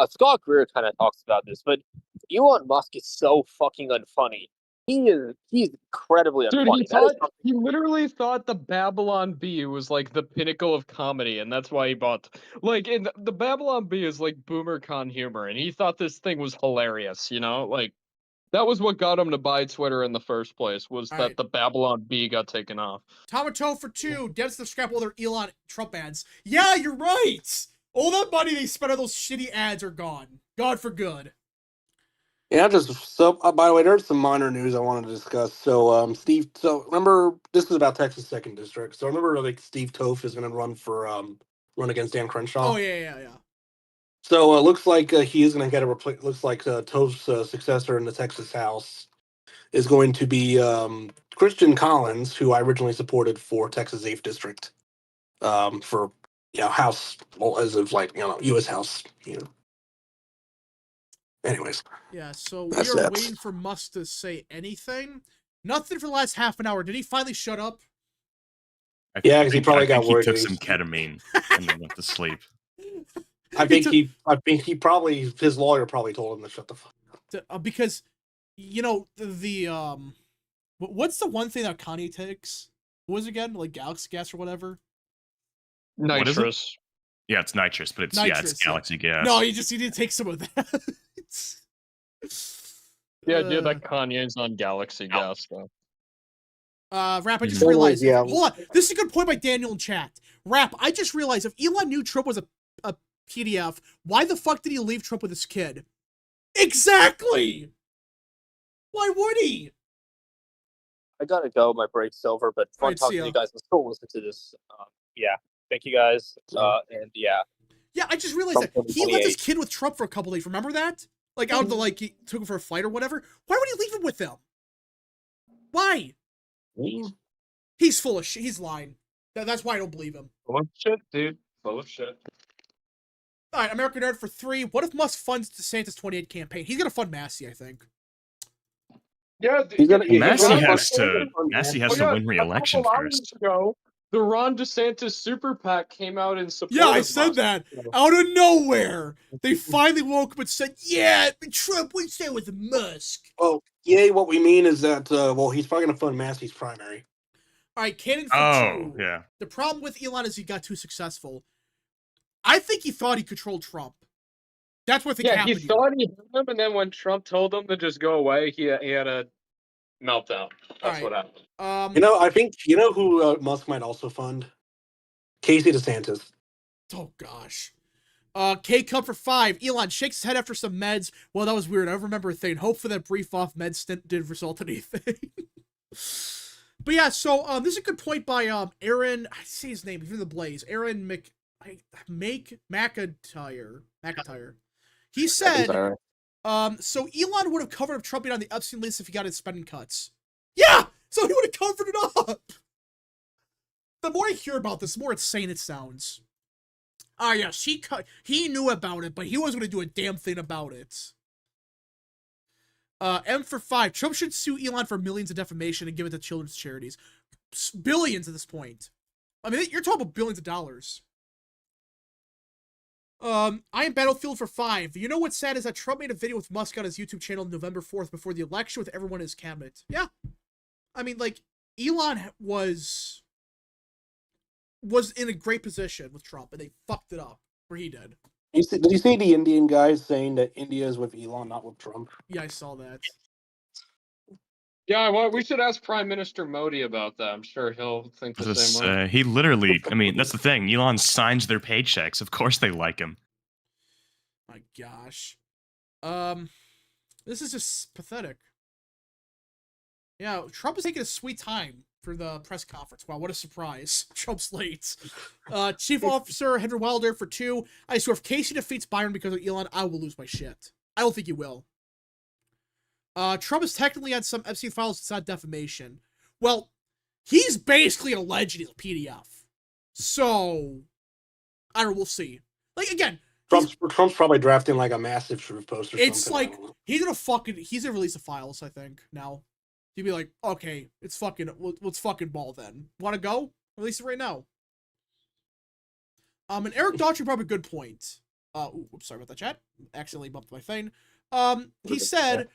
[SPEAKER 4] Scott Greer kind of talks about this, but Elon Musk is so fucking unfunny. He's incredibly unfunny.
[SPEAKER 3] Dude, he literally thought the Babylon Bee was like the pinnacle of comedy, and that's why he bought. The Babylon Bee is like BoomerCon humor, and he thought this thing was hilarious. Like that was what got him to buy Twitter in the first place. Was that the Babylon Bee got taken off?
[SPEAKER 1] Tomato for 2. Debs to scrap all their Elon Trump ads. Yeah, you're right. All that money they spent on those shitty ads are gone. Gone for good.
[SPEAKER 2] Yeah, by the way, there's some minor news I wanted to discuss. So, remember, this is about Texas 2nd District. So, remember, like, Steve Toth is going to run against Dan Crenshaw?
[SPEAKER 1] Oh, yeah.
[SPEAKER 2] So, it looks like he is going to get looks like Toth's successor in the Texas House is going to be Christian Collins, who I originally supported for Texas 8th District for, House, as of, U.S. House, Anyways.
[SPEAKER 1] Yeah, so we are waiting for Musk to say anything. Nothing for the last half an hour. Did he finally shut up?
[SPEAKER 2] Yeah, because he probably got worried.
[SPEAKER 5] He took some ketamine and then went to sleep.
[SPEAKER 2] I think his lawyer probably told him to shut the fuck
[SPEAKER 1] up. Because, what's the one thing that Kanye takes? What was it again? Like Galaxy gas or whatever?
[SPEAKER 3] Nitrous.
[SPEAKER 5] Yeah, it's nitrous, but it's Galaxy gas.
[SPEAKER 1] No, you need to take some of that.
[SPEAKER 3] Dude, that Kanye's on Galaxy gas, though.
[SPEAKER 1] Rap, I just realized. Hold on. This is a good point by Daniel in chat. Rap, I just realized if Elon knew Trump was a PDF, why the fuck did he leave Trump with his kid? Exactly! Why would he?
[SPEAKER 4] I gotta go. My break's over, but fun talking to you guys. Let's still listen to this. Thank you guys.
[SPEAKER 1] Yeah, I just realized that he left his kid with Trump for a couple days. Remember that? Like, out of the, he took him for a flight or whatever. Why would he leave him with them? Why? He's full of shit. He's lying. That's why I don't believe him.
[SPEAKER 3] Full of shit, dude. Full of shit.
[SPEAKER 1] All right, American Nerd for 3. What if Musk funds DeSantis' 28 campaign? He's gonna fund Massey, I think.
[SPEAKER 3] Yeah,
[SPEAKER 5] Massey has to win re-election first.
[SPEAKER 3] The Ron DeSantis super PAC came out in support.
[SPEAKER 1] Yeah, I said that. Out of nowhere. They finally woke up and said, yeah, Trump, we stay with Musk.
[SPEAKER 2] Oh, yay, what we mean is that, he's probably going to fund Massey's primary.
[SPEAKER 1] All right, Cannon for 2.
[SPEAKER 5] Yeah.
[SPEAKER 1] The problem with Elon is he got too successful. I think he thought he controlled Trump. That's what I think happened.
[SPEAKER 3] Yeah, he thought he had him, and then when Trump told him to just go away, he had a meltdown. That's what happened.
[SPEAKER 2] I think, who Musk might also fund? Casey DeSantis.
[SPEAKER 1] Oh, gosh. K Cup for 5. Elon shakes his head after some meds. Well, that was weird. I don't remember a thing. Hopefully that brief off med stint did result in anything. But yeah, so this is a good point by Aaron. I say his name. He's in the Blaze. Aaron McIntyre. He said, so Elon would have covered up Trump being on the Epstein list if he got his spending cuts. Yeah, so he would have covered it up. The more I hear about this, the more insane it sounds. Yes, he knew about it, but he wasn't going to do a damn thing about it. M for 5. Trump should sue Elon for millions of defamation and give it to children's charities. Billions at this point. I mean, you're talking about billions of dollars. I am Battlefield for 5. You know what's sad is that Trump made a video with Musk on his YouTube channel November 4th before the election with everyone in his cabinet. Yeah. I mean, like, Elon was in a great position with Trump, and they fucked it up, or he did.
[SPEAKER 2] Did you see the Indian guys saying that India is with Elon, not with Trump?
[SPEAKER 1] Yeah, I saw that.
[SPEAKER 3] Yeah, well, we should ask Prime Minister Modi about that. I'm sure he'll think the same way.
[SPEAKER 5] He literally, I mean, that's the thing. Elon signs their paychecks. Of course they like him.
[SPEAKER 1] My gosh. This is just pathetic. Yeah, Trump is taking a sweet time for the press conference. Wow, what a surprise. Trump's late. Chief Officer Henry Wilder for 2. I swear, if Casey defeats Byron because of Elon, I will lose my shit. I don't think he will. Trump is technically on some Epstein files. It's not defamation. Well, he's basically alleged he's a PDF. So, I don't know, we'll see. Like, again,
[SPEAKER 2] Trump's probably drafting like a massive truth post or something.
[SPEAKER 1] it's like, he's gonna release the files, I think, now. He'd be like, okay, let's fucking ball then. Wanna go? Release it right now. And Eric Daughtry brought up a good point. Oops, sorry about that, chat. Accidentally bumped my thing. He said,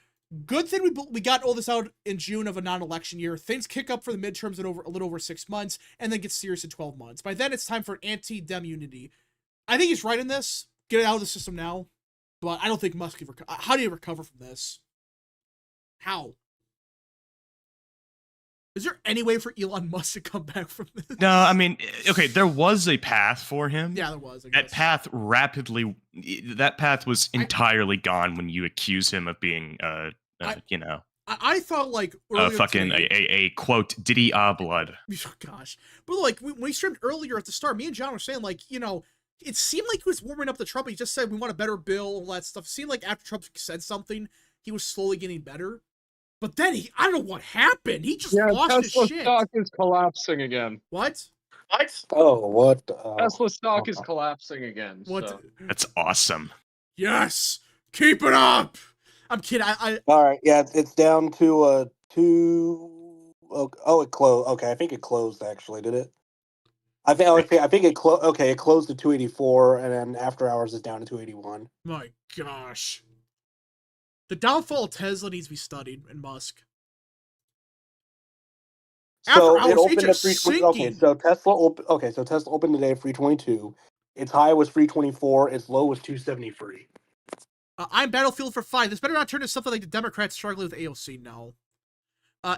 [SPEAKER 1] good thing we got all this out in June of a non-election year. Things kick up for the midterms in a little over 6 months, and then get serious in 12 months. By then, it's time for anti-dem unity. I think he's right in this. Get it out of the system now. But I don't think Musk can recover. How do you recover from this? How? Is there any way for Elon Musk to come back from this?
[SPEAKER 5] No, I mean, okay, there was a path for him.
[SPEAKER 1] Yeah, there was. I guess.
[SPEAKER 5] That path was entirely gone when you accuse him of being,
[SPEAKER 1] I thought like
[SPEAKER 5] a quote Diddy blood.
[SPEAKER 1] Oh, gosh, but like when we streamed earlier at the start, me and John were saying like, it seemed like he was warming up to Trump. He just said we want a better bill, all that stuff. It seemed like after Trump said something, he was slowly getting better. But then I don't know what happened. He just lost his shit.
[SPEAKER 3] Tesla stock is collapsing again.
[SPEAKER 1] What?
[SPEAKER 2] Oh, what?
[SPEAKER 3] Tesla stock is collapsing again.
[SPEAKER 1] What?
[SPEAKER 3] So.
[SPEAKER 5] That's awesome.
[SPEAKER 1] Yes, keep it up. I'm kidding.
[SPEAKER 2] All right, yeah, it's down to 2. Oh, it closed. Okay, I think it closed actually. Did it? I think it closed. Okay, it closed to 284, and then after hours it's down to 281.
[SPEAKER 1] My gosh. The downfall of Tesla needs to be studied, and Musk.
[SPEAKER 2] So it opened at 320. Okay, so Tesla opened today at 322. Its high was 324. Its low was 273.
[SPEAKER 1] I'm Battlefield for 5. This better not turn into something like the Democrats struggling with AOC. No.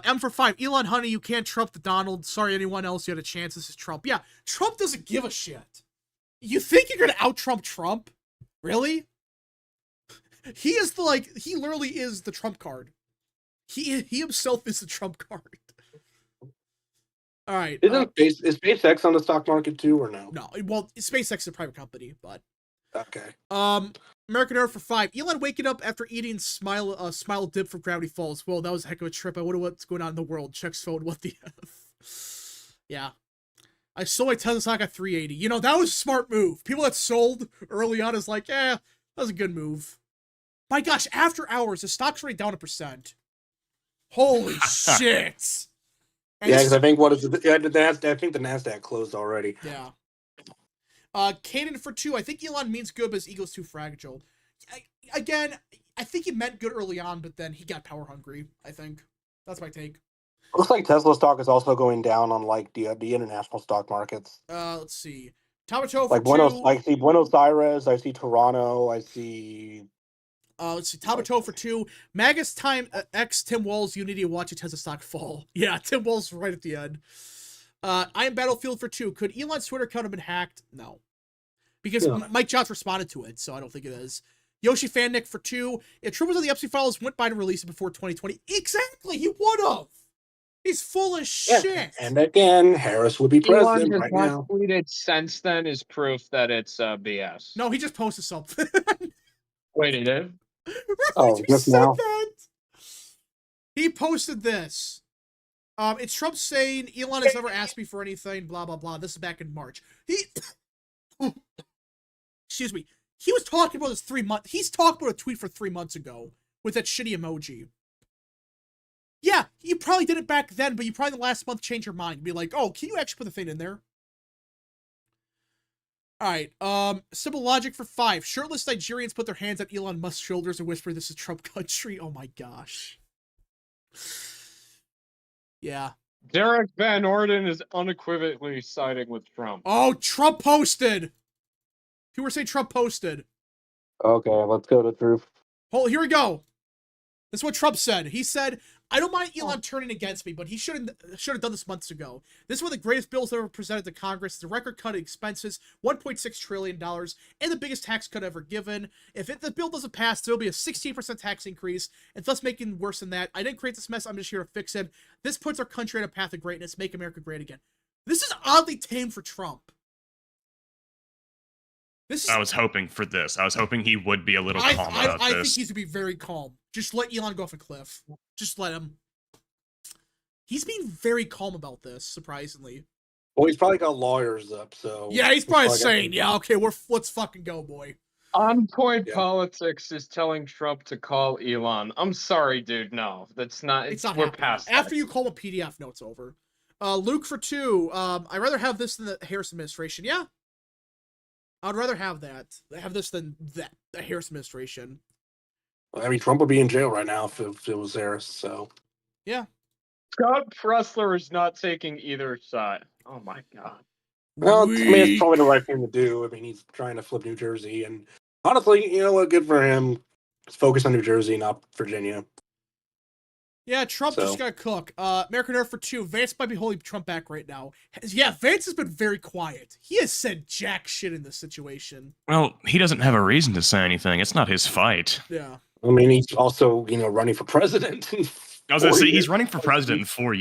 [SPEAKER 1] M for 5. Elon, honey, you can't Trump the Donald. Sorry, anyone else. You had a chance. This is Trump. Yeah, Trump doesn't give a shit. You think you're gonna out-Trump Trump? Really? He literally is the Trump card. He himself is the Trump card. All right.
[SPEAKER 2] Is SpaceX on the stock market too, or no?
[SPEAKER 1] No. Well, SpaceX is a private company, but.
[SPEAKER 2] Okay.
[SPEAKER 1] American Earth for 5. Elon waking up after eating smile dip from Gravity Falls. Well, that was a heck of a trip. I wonder what's going on in the world. Checks phone. What the F? Yeah. I sold my Tesla stock at 380. That was a smart move. People that sold early on is like, that was a good move. My gosh, after hours, the stock's already down 1%. Holy shit.
[SPEAKER 2] And because I think I think the Nasdaq closed already.
[SPEAKER 1] Yeah. Caden for 2. I think Elon means good, but his ego's too fragile. I think he meant good early on, but then he got power hungry. I think that's my take.
[SPEAKER 2] Looks like Tesla stock is also going down on like the international stock markets.
[SPEAKER 1] Let's see. Tamato for
[SPEAKER 2] like
[SPEAKER 1] 2.
[SPEAKER 2] I see Buenos Aires. I see Toronto. I see.
[SPEAKER 1] Let's see. Tamato for 2. Magus time X Tim Walls. You need to watch a Tesla stock fall. Yeah, Tim Walls right at the end. I am Battlefield for 2. Could Elon's Twitter account have been hacked? No. because
[SPEAKER 2] Yeah.
[SPEAKER 1] Mike Johnson responded to it, so I don't think it is. Yoshi Fannick for 2. If Trump was on the Epstein files, went by to release it before 2020. Exactly, he would have. He's full of shit.
[SPEAKER 2] And again, Harris would be
[SPEAKER 3] Elon
[SPEAKER 2] president
[SPEAKER 3] has
[SPEAKER 2] right
[SPEAKER 3] not
[SPEAKER 2] now.
[SPEAKER 3] tweeted since then is proof that it's BS.
[SPEAKER 1] No, he just posted something.
[SPEAKER 3] Wait, he did?
[SPEAKER 2] Oh,
[SPEAKER 1] You
[SPEAKER 2] just
[SPEAKER 1] said
[SPEAKER 2] now?
[SPEAKER 1] that. He posted this. It's Trump saying Elon has never asked me for anything, blah, blah, blah. This is back in March. Excuse me. He was talking about this 3 months. He's talked about a tweet for 3 months ago with that shitty emoji. Yeah, you probably did it back then, but you probably in the last month changed your mind. Be like, oh, can you actually put the thing in there? Alright, simple logic for 5. Shirtless Nigerians put their hands on Elon Musk's shoulders and whisper, this is Trump country. Oh my gosh. Yeah.
[SPEAKER 3] Derek Van Orden is unequivocally siding with Trump.
[SPEAKER 1] Oh, Trump posted! People were saying Trump posted.
[SPEAKER 2] Okay, let's go to truth.
[SPEAKER 1] Hold, here we go. That's what Trump said. He said, I don't mind Elon turning against me, but he should have done this months ago. This is one of the greatest bills ever presented to Congress. It's a record cut of expenses, $1.6 trillion, and the biggest tax cut ever given. If the bill doesn't pass, there will be a 16% tax increase, and thus making it worse than that. I didn't create this mess. I'm just here to fix it. This puts our country on a path of greatness. Make America great again. This is oddly tame for Trump.
[SPEAKER 5] I was hoping for this. I was hoping he would be a little calm about
[SPEAKER 1] I
[SPEAKER 5] this.
[SPEAKER 1] think he's to be very calm. Just let Elon go off a cliff. Just let him. He's being very calm about this, surprisingly.
[SPEAKER 2] Well, he's probably got lawyers up, so...
[SPEAKER 1] Yeah, he's probably saying, yeah, okay, let's fucking go, boy.
[SPEAKER 3] On Point Politics is telling Trump to call Elon. I'm sorry, dude. No, that's not.
[SPEAKER 1] It's not
[SPEAKER 3] we're
[SPEAKER 1] happening.
[SPEAKER 3] past
[SPEAKER 1] After
[SPEAKER 3] that.
[SPEAKER 1] you call a PDF, no, it's over. Luke for 2. I'd rather have this than the Harris administration. Yeah. I'd rather have that. Have this than that. The Harris administration.
[SPEAKER 2] I mean, Trump would be in jail right now if it was Harris, so...
[SPEAKER 1] Yeah.
[SPEAKER 3] Scott Pressler is not taking either side. Oh my god.
[SPEAKER 2] Well, I mean, it's probably the right thing to do. I mean, he's trying to flip New Jersey, and honestly, you know what? Good for him. Let's focus on New Jersey, not Virginia.
[SPEAKER 1] Yeah, Trump just got to cook. American Earth for 2. Vance might be holding Trump back right now. Yeah, Vance has been very quiet. He has said jack shit in this situation.
[SPEAKER 5] Well, he doesn't have a reason to say anything. It's not his fight.
[SPEAKER 1] Yeah.
[SPEAKER 2] I mean, he's also, running for president.
[SPEAKER 5] I was gonna say he's running for president in 3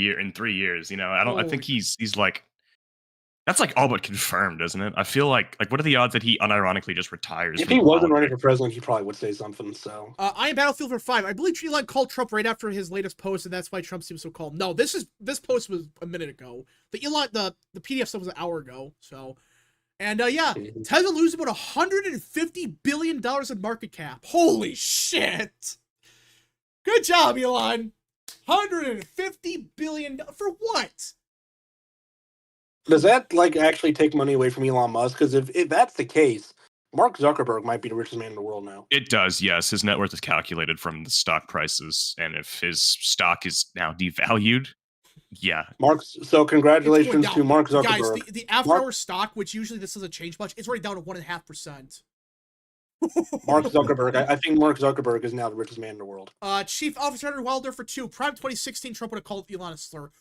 [SPEAKER 5] years. I think he's like, that's like all but confirmed, isn't it? I feel like what are the odds that he unironically just retires?
[SPEAKER 2] If he wasn't running for president, he probably would say something. So
[SPEAKER 1] I am Battlefield for 5. I believe Elon called Trump right after his latest post, and that's why Trump seems so calm. No, this post was a minute ago. The PDF stuff was an hour ago. So, and yeah, Tesla loses about $150 billion in market cap. Holy shit! Good job, Elon. $150 billion for what?
[SPEAKER 2] does that actually take money away from Elon Musk? Because if that's the case, Mark Zuckerberg might be the richest man in the world now.
[SPEAKER 5] It does, yes. His net worth is calculated from the stock prices, and if his stock is now devalued, yeah.
[SPEAKER 2] So congratulations to Mark Zuckerberg.
[SPEAKER 1] Guys, the after-hour stock, which usually this doesn't change much, it's already down to 1.5%.
[SPEAKER 2] Mark Zuckerberg. I think Mark Zuckerberg is now the richest man in the world.
[SPEAKER 1] Chief Officer Hunter Wilder for 2. Prime 2016, Trump would have called Elon a slur.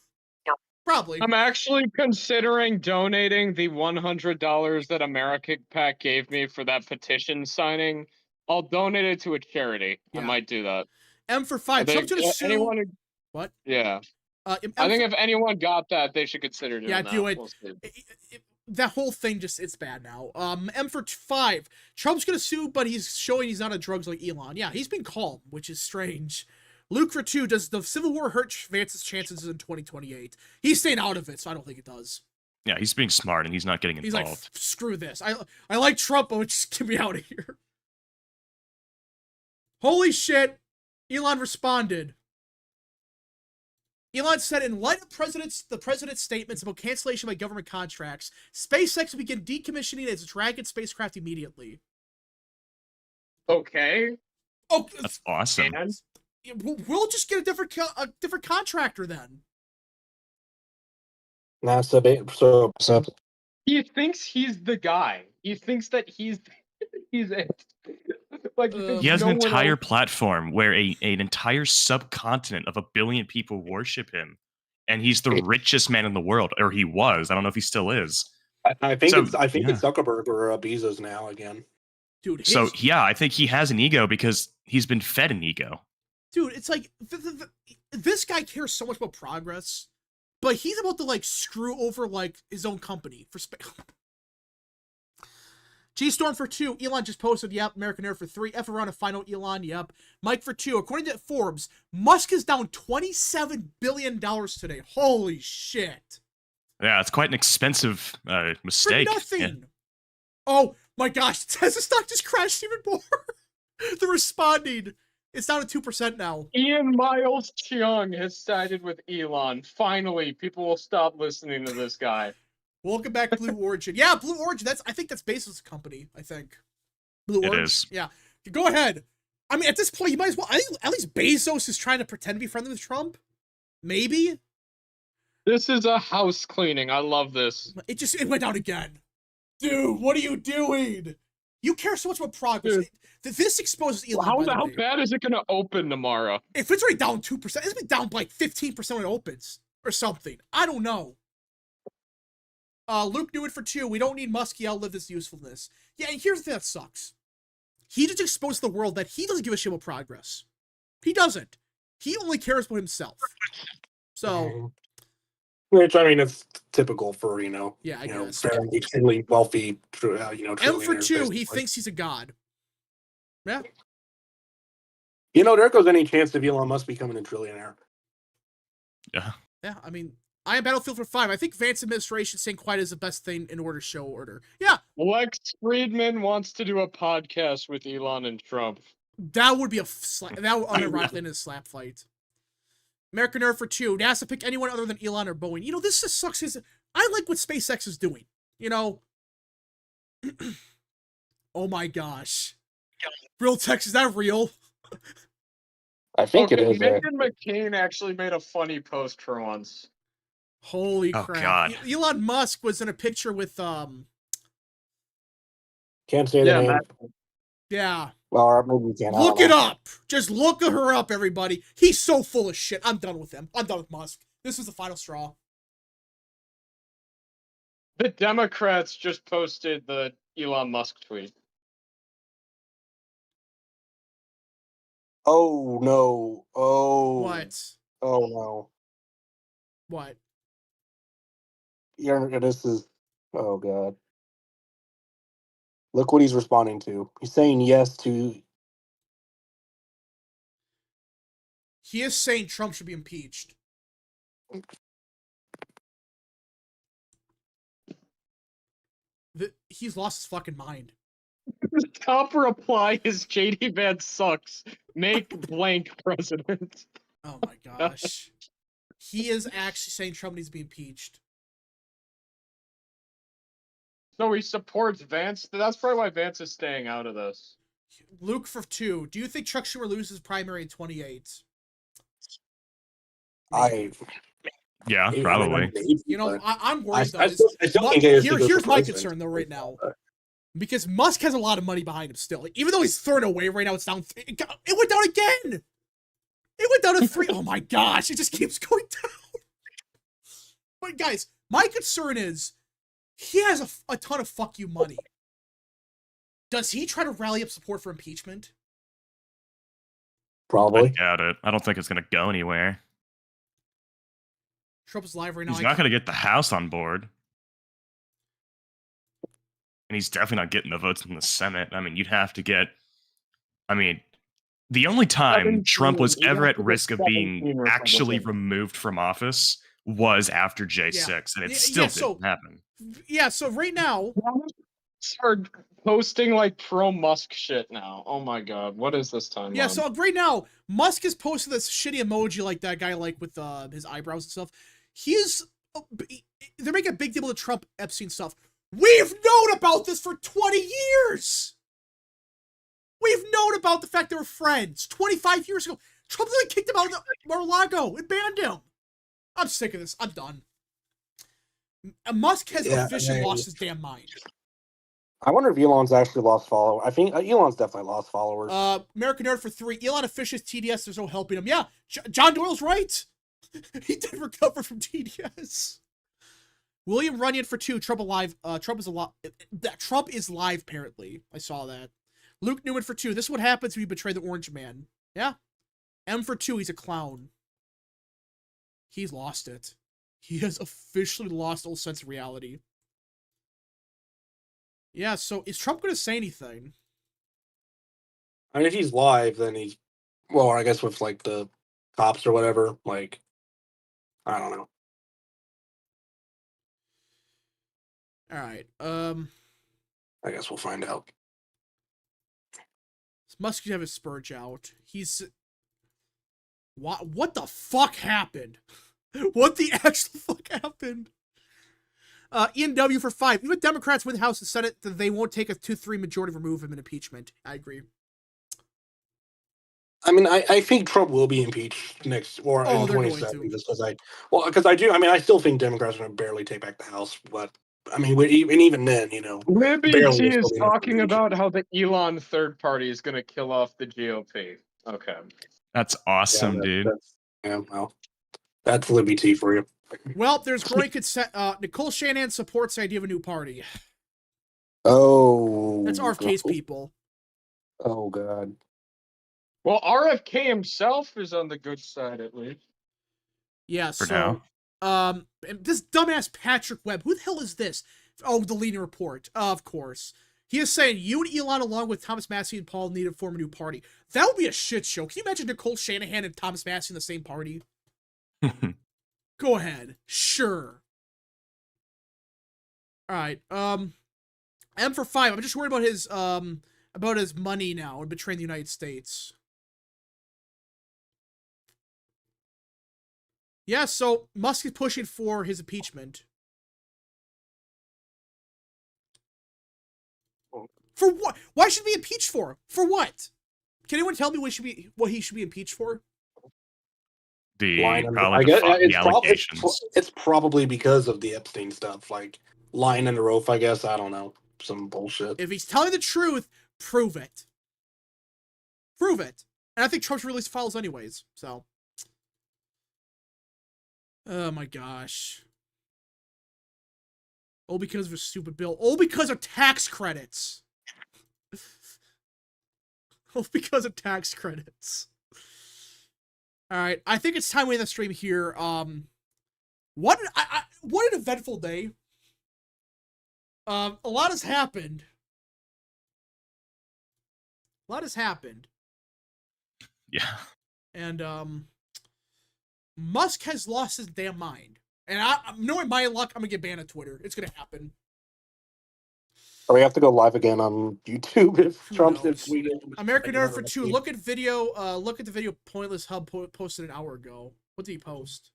[SPEAKER 1] Probably.
[SPEAKER 3] I'm actually considering donating the $100 that America PAC gave me for that petition signing. I'll donate it to a charity. Yeah. I might do that.
[SPEAKER 1] M for 5. Trump's gonna sue. What?
[SPEAKER 3] Yeah. I think if anyone got that, they should consider doing that.
[SPEAKER 1] Yeah, do it. We'll that whole thing it's bad now. M for 5. Trump's gonna sue, but he's showing he's not on drugs like Elon. Yeah, he's been calm, which is strange. Luke for 2, does the Civil War hurt Vance's chances in 2028? He's staying out of it, so I don't think it does.
[SPEAKER 5] Yeah, he's being smart and he's not getting involved.
[SPEAKER 1] He's like, screw this. I like Trump, but just get me out of here. Holy shit. Elon responded. Elon said, in light of the president's statements about cancellation by government contracts, SpaceX will begin decommissioning its Dragon spacecraft immediately.
[SPEAKER 3] Okay.
[SPEAKER 1] Oh,
[SPEAKER 5] that's awesome.
[SPEAKER 3] And
[SPEAKER 1] we'll just get a different contractor then.
[SPEAKER 2] NASA. So
[SPEAKER 3] he thinks he's the guy. He thinks that he's it.
[SPEAKER 5] He has an entire platform where an entire subcontinent of 1 billion people worship him, and he's the richest man in the world, or he was. I don't know if he still is.
[SPEAKER 2] I think
[SPEAKER 5] So,
[SPEAKER 2] it's Zuckerberg or Bezos now again.
[SPEAKER 1] Dude,
[SPEAKER 5] So yeah, I think he has an ego because he's been fed an ego.
[SPEAKER 1] dude, it's like this guy cares so much about progress, but he's about to like screw over like his own company for G-Storm for 2. Elon just posted, yep. American Nerd for 3. F around a final Elon, yep. Mike for 2. According to Forbes, Musk is down $27 billion today. Holy shit.
[SPEAKER 5] Yeah, it's quite an expensive mistake.
[SPEAKER 1] For nothing.
[SPEAKER 5] Yeah.
[SPEAKER 1] Oh my gosh, Tesla stock just crashed even more. They're responding. It's down to 2% now.
[SPEAKER 3] Ian Miles Cheong has sided with Elon. Finally, people will stop listening to this guy.
[SPEAKER 1] Welcome back, Blue Origin. Yeah, Blue Origin. I think that's Bezos' company. I think Blue Origin.
[SPEAKER 5] It is.
[SPEAKER 1] Yeah, go ahead. I mean, at this point, you might as well. I think at least Bezos is trying to pretend to be friendly with Trump. Maybe.
[SPEAKER 3] This is a house cleaning. I love this.
[SPEAKER 1] It went down again. Dude, what are you doing? You care so much about progress. This exposes Elon.
[SPEAKER 3] How bad is it going to open tomorrow? If
[SPEAKER 1] it's already down 2%, it's been down like 15% when it opens or something. I don't know. Luke Newman for 2. We don't need Musk. He outlived his usefulness. Yeah, and here's the thing that sucks. He just exposed to the world that he doesn't give a shit about progress. He doesn't. He only cares about himself. So,
[SPEAKER 2] which I mean, it's typical for
[SPEAKER 1] yeah, I guess.
[SPEAKER 2] very extremely wealthy,
[SPEAKER 1] M for 2. He thinks he's a god. Yeah.
[SPEAKER 2] There goes any chance of Elon Musk becoming a trillionaire.
[SPEAKER 5] Yeah.
[SPEAKER 1] Yeah, I mean, I am Battlefield for 5. I think Vance administration saying quiet is the best thing in order to show order. Yeah.
[SPEAKER 3] Lex Friedman wants to do a podcast with Elon and Trump.
[SPEAKER 1] That would be that would unironically end a slap fight. American Nerd for 2. NASA pick anyone other than Elon or Boeing. This just sucks. I like what SpaceX is doing. Oh my gosh. Real text, is that real?
[SPEAKER 2] I think it is.
[SPEAKER 3] Megan McCain actually made a funny post for once.
[SPEAKER 1] Holy
[SPEAKER 5] oh,
[SPEAKER 1] crap.
[SPEAKER 5] God.
[SPEAKER 1] Elon Musk was in a picture with
[SPEAKER 2] Can't say the name.
[SPEAKER 1] Yeah.
[SPEAKER 2] Well, maybe we can.
[SPEAKER 1] Look it up. Just look her up, everybody. He's so full of shit. I'm done with him. I'm done with Musk. This was the final straw.
[SPEAKER 3] The Democrats just posted the Elon Musk tweet.
[SPEAKER 2] Oh, no. Oh.
[SPEAKER 1] What?
[SPEAKER 2] Oh, no.
[SPEAKER 1] What?
[SPEAKER 2] This is... Oh, God. Look what he's responding to. He's saying yes to...
[SPEAKER 1] He is saying Trump should be impeached. He's lost his fucking mind.
[SPEAKER 3] The top reply is JD Vance sucks. Make blank president.
[SPEAKER 1] Oh my gosh. He is actually saying Trump needs to be impeached.
[SPEAKER 3] So he supports Vance? That's probably why Vance is staying out of this.
[SPEAKER 1] Luke for 2. Do you think Chuck Schumer loses primary in 28?
[SPEAKER 5] Yeah, probably.
[SPEAKER 1] I'm worried though.
[SPEAKER 2] I still think
[SPEAKER 1] here's my concern though right now. Because Musk has a lot of money behind him still. Even though he's throwing away right now, it's down. It went down again. It went down to 3. Oh my gosh, it just keeps going down. But guys, my concern is he has a ton of fuck you money. Does he try to rally up support for impeachment?
[SPEAKER 2] Probably.
[SPEAKER 5] I doubt it. I don't think it's going to go anywhere.
[SPEAKER 1] Trump is live right now.
[SPEAKER 5] He's not going to get the House on board. And he's definitely not getting the votes in the Senate. I mean, you'd have to get... I mean, the only time Trump was ever at risk of being actually removed from office was after J6, and it still didn't happen.
[SPEAKER 1] Yeah, so right now...
[SPEAKER 3] Start posting like pro-Musk shit now. Oh my god, what is this timeline?
[SPEAKER 1] Yeah, so right now, Musk has posted this shitty emoji like that guy like with his eyebrows and stuff. They're making a big deal of the Trump Epstein stuff. We've known about this for 20 years! We've known about the fact they were friends 25 years ago. Trump literally kicked him out of Mar-a-Lago and banned him. I'm sick of this. I'm done. Musk has officially lost his damn mind.
[SPEAKER 2] I wonder if Elon's actually lost followers. I think Elon's definitely lost followers.
[SPEAKER 1] American Nerd for 3. Elon officials TDS. There's no helping him. Yeah, John Doyle's right. He did recover from TDS. William Runyon for 2. Trump alive. Trump is alive. Trump is live. Apparently, I saw that. Luke Newman for 2. This is what happens when you betray the Orange Man. Yeah. M for 2. He's a clown. He's lost it. He has officially lost all sense of reality. Yeah. So is Trump going to say anything?
[SPEAKER 2] I mean, if he's live, then he's well. I guess with like the cops or whatever. Like, I don't know.
[SPEAKER 1] All right.
[SPEAKER 2] I guess we'll find out.
[SPEAKER 1] Musk could have his spurge out. He's what the fuck happened? What the actual fuck happened? Ian W for 5. Even Democrats win the House and Senate, they won't take a 2-3 majority to remove him in impeachment. I agree.
[SPEAKER 2] I mean, I think Trump will be impeached next or in
[SPEAKER 1] they're going
[SPEAKER 2] 27,
[SPEAKER 1] to.
[SPEAKER 2] just because I do. I mean, I still think Democrats are going to barely take back the House, but I mean, even then,
[SPEAKER 3] Libby
[SPEAKER 2] barely
[SPEAKER 3] T
[SPEAKER 2] is
[SPEAKER 3] is
[SPEAKER 2] still enough
[SPEAKER 3] talking
[SPEAKER 2] to
[SPEAKER 3] about how the Elon third party is going to kill off the GOP. Okay.
[SPEAKER 5] That's awesome, dude.
[SPEAKER 2] Well, that's Libby T for you.
[SPEAKER 1] Well, there's growing consent. Nicole Shanahan supports the idea of a new party.
[SPEAKER 2] Oh,
[SPEAKER 1] That's RFK's people.
[SPEAKER 2] Oh God.
[SPEAKER 3] Well, RFK himself is on the good side, at least.
[SPEAKER 1] Yeah,
[SPEAKER 5] For
[SPEAKER 1] so this dumbass Patrick Webb, who the hell is this? Oh, the leading report, of course. He is saying you and Elon, along with Thomas Massie and Paul, need to form a new party. That would be a shit show. Can you imagine Nicole Shanahan and Thomas Massie in the same party? Go ahead. Sure. All right. M for 5. I'm just worried about his money now and betraying the United States. Yeah, so Musk is pushing for his impeachment. For what? Why should he be impeached for? For what? Can anyone tell me what he should be impeached for?
[SPEAKER 5] Allegations.
[SPEAKER 2] It's probably because of the Epstein stuff, like lying under oath. I guess I don't know, some bullshit.
[SPEAKER 1] If he's telling the truth, prove it. Prove it. And I think Trump should release files anyways. So. Oh my gosh. All because of a stupid bill. All because of tax credits. All because of tax credits. Alright, I think it's time we end the stream here. What an eventful day. A lot has happened. A lot has happened.
[SPEAKER 5] Yeah.
[SPEAKER 1] And, Musk has lost his damn mind. And I'm knowing my luck, I'm gonna get banned on Twitter. It's gonna happen.
[SPEAKER 2] Or we have to go live again on YouTube if Trump's tweeting.
[SPEAKER 1] American Nerd for 2. Look at video. Look at the video Pointless Hub posted an hour ago. What did he post?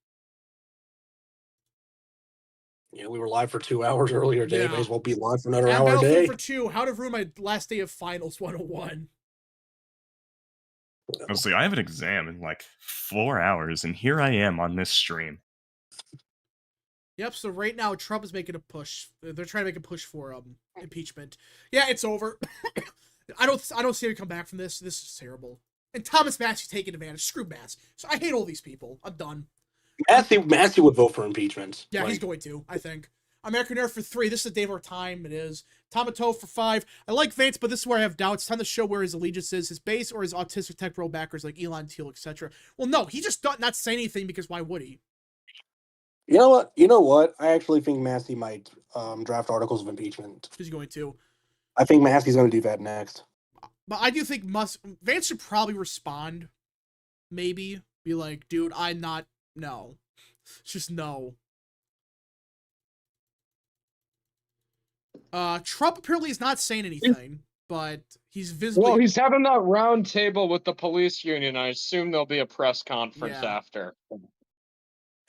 [SPEAKER 2] Yeah, we were live for 2 hours earlier, Dave.
[SPEAKER 1] Yeah.
[SPEAKER 2] May as well be live for another hour a day.
[SPEAKER 1] For 2. How to ruin my last day of finals 101.
[SPEAKER 5] Honestly, I have an exam in like 4 hours, and here I am on this stream.
[SPEAKER 1] Yep. So right now, Trump is making a push. They're trying to make a push for impeachment. Yeah, it's over. I don't see him come back from this. This is terrible. And Thomas Massie's taking advantage. Screw Mass. So I hate all these people. I'm done.
[SPEAKER 2] Massey would vote for impeachment.
[SPEAKER 1] Yeah, he's going to. I think. American Nerd for 3. This is the day of our time. It is. Tomato for 5. I like Vance, but this is where I have doubts. Time to show where his allegiance is, his base, or his autistic tech bro backers like Elon, Teal, etc. Well, no, he just not say anything because why would he?
[SPEAKER 2] You know what? I actually think Massey might draft articles of impeachment.
[SPEAKER 1] He's going to.
[SPEAKER 2] I think Massey's going to do that next.
[SPEAKER 1] But I do think Vance should probably respond. Maybe be like, dude, I'm not. No, just no. Trump apparently is not saying anything, but he's visibly.
[SPEAKER 3] Well, he's having that round table with the police union. I assume there'll be a press conference after.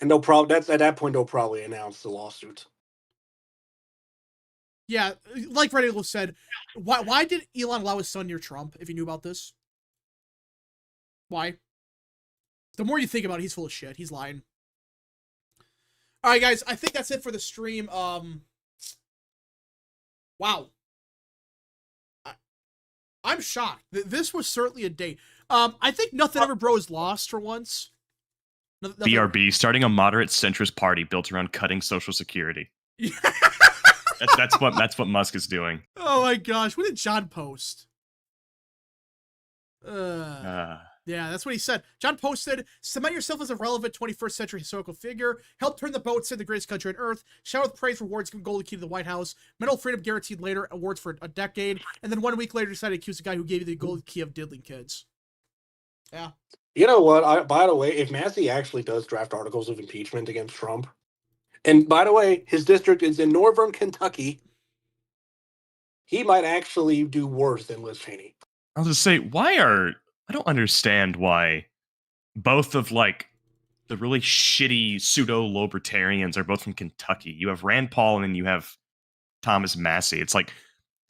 [SPEAKER 2] And at that point they'll probably announce the lawsuit.
[SPEAKER 1] Yeah, like Reddit said, why did Elon allow his son near Trump? If you knew about this, why? The more you think about it, he's full of shit. He's lying. All right, guys, I think that's it for the stream. Wow. I'm shocked. This was certainly a day. I think Nothing Ever Bro is lost for once.
[SPEAKER 5] BRB, starting a moderate centrist party built around cutting Social Security. That's what Musk is doing.
[SPEAKER 1] Oh my gosh, what did John post? Yeah, that's what he said. John posted, cement yourself as a relevant 21st century historical figure, help turn the boat, save the greatest country on earth, shower with praise, rewards, give golden key to the White House, mental freedom guaranteed later, awards for a decade, and then 1 week later decided to accuse the guy who gave you the golden key of diddling kids. Yeah.
[SPEAKER 2] You know what? By the way, if Massey actually does draft articles of impeachment against Trump, and by the way, his district is in northern Kentucky, he might actually do worse than Liz Cheney.
[SPEAKER 5] I'll just say, I don't understand why both of like the really shitty pseudo libertarians are both from Kentucky. You have Rand Paul and then you have Thomas Massey. It's like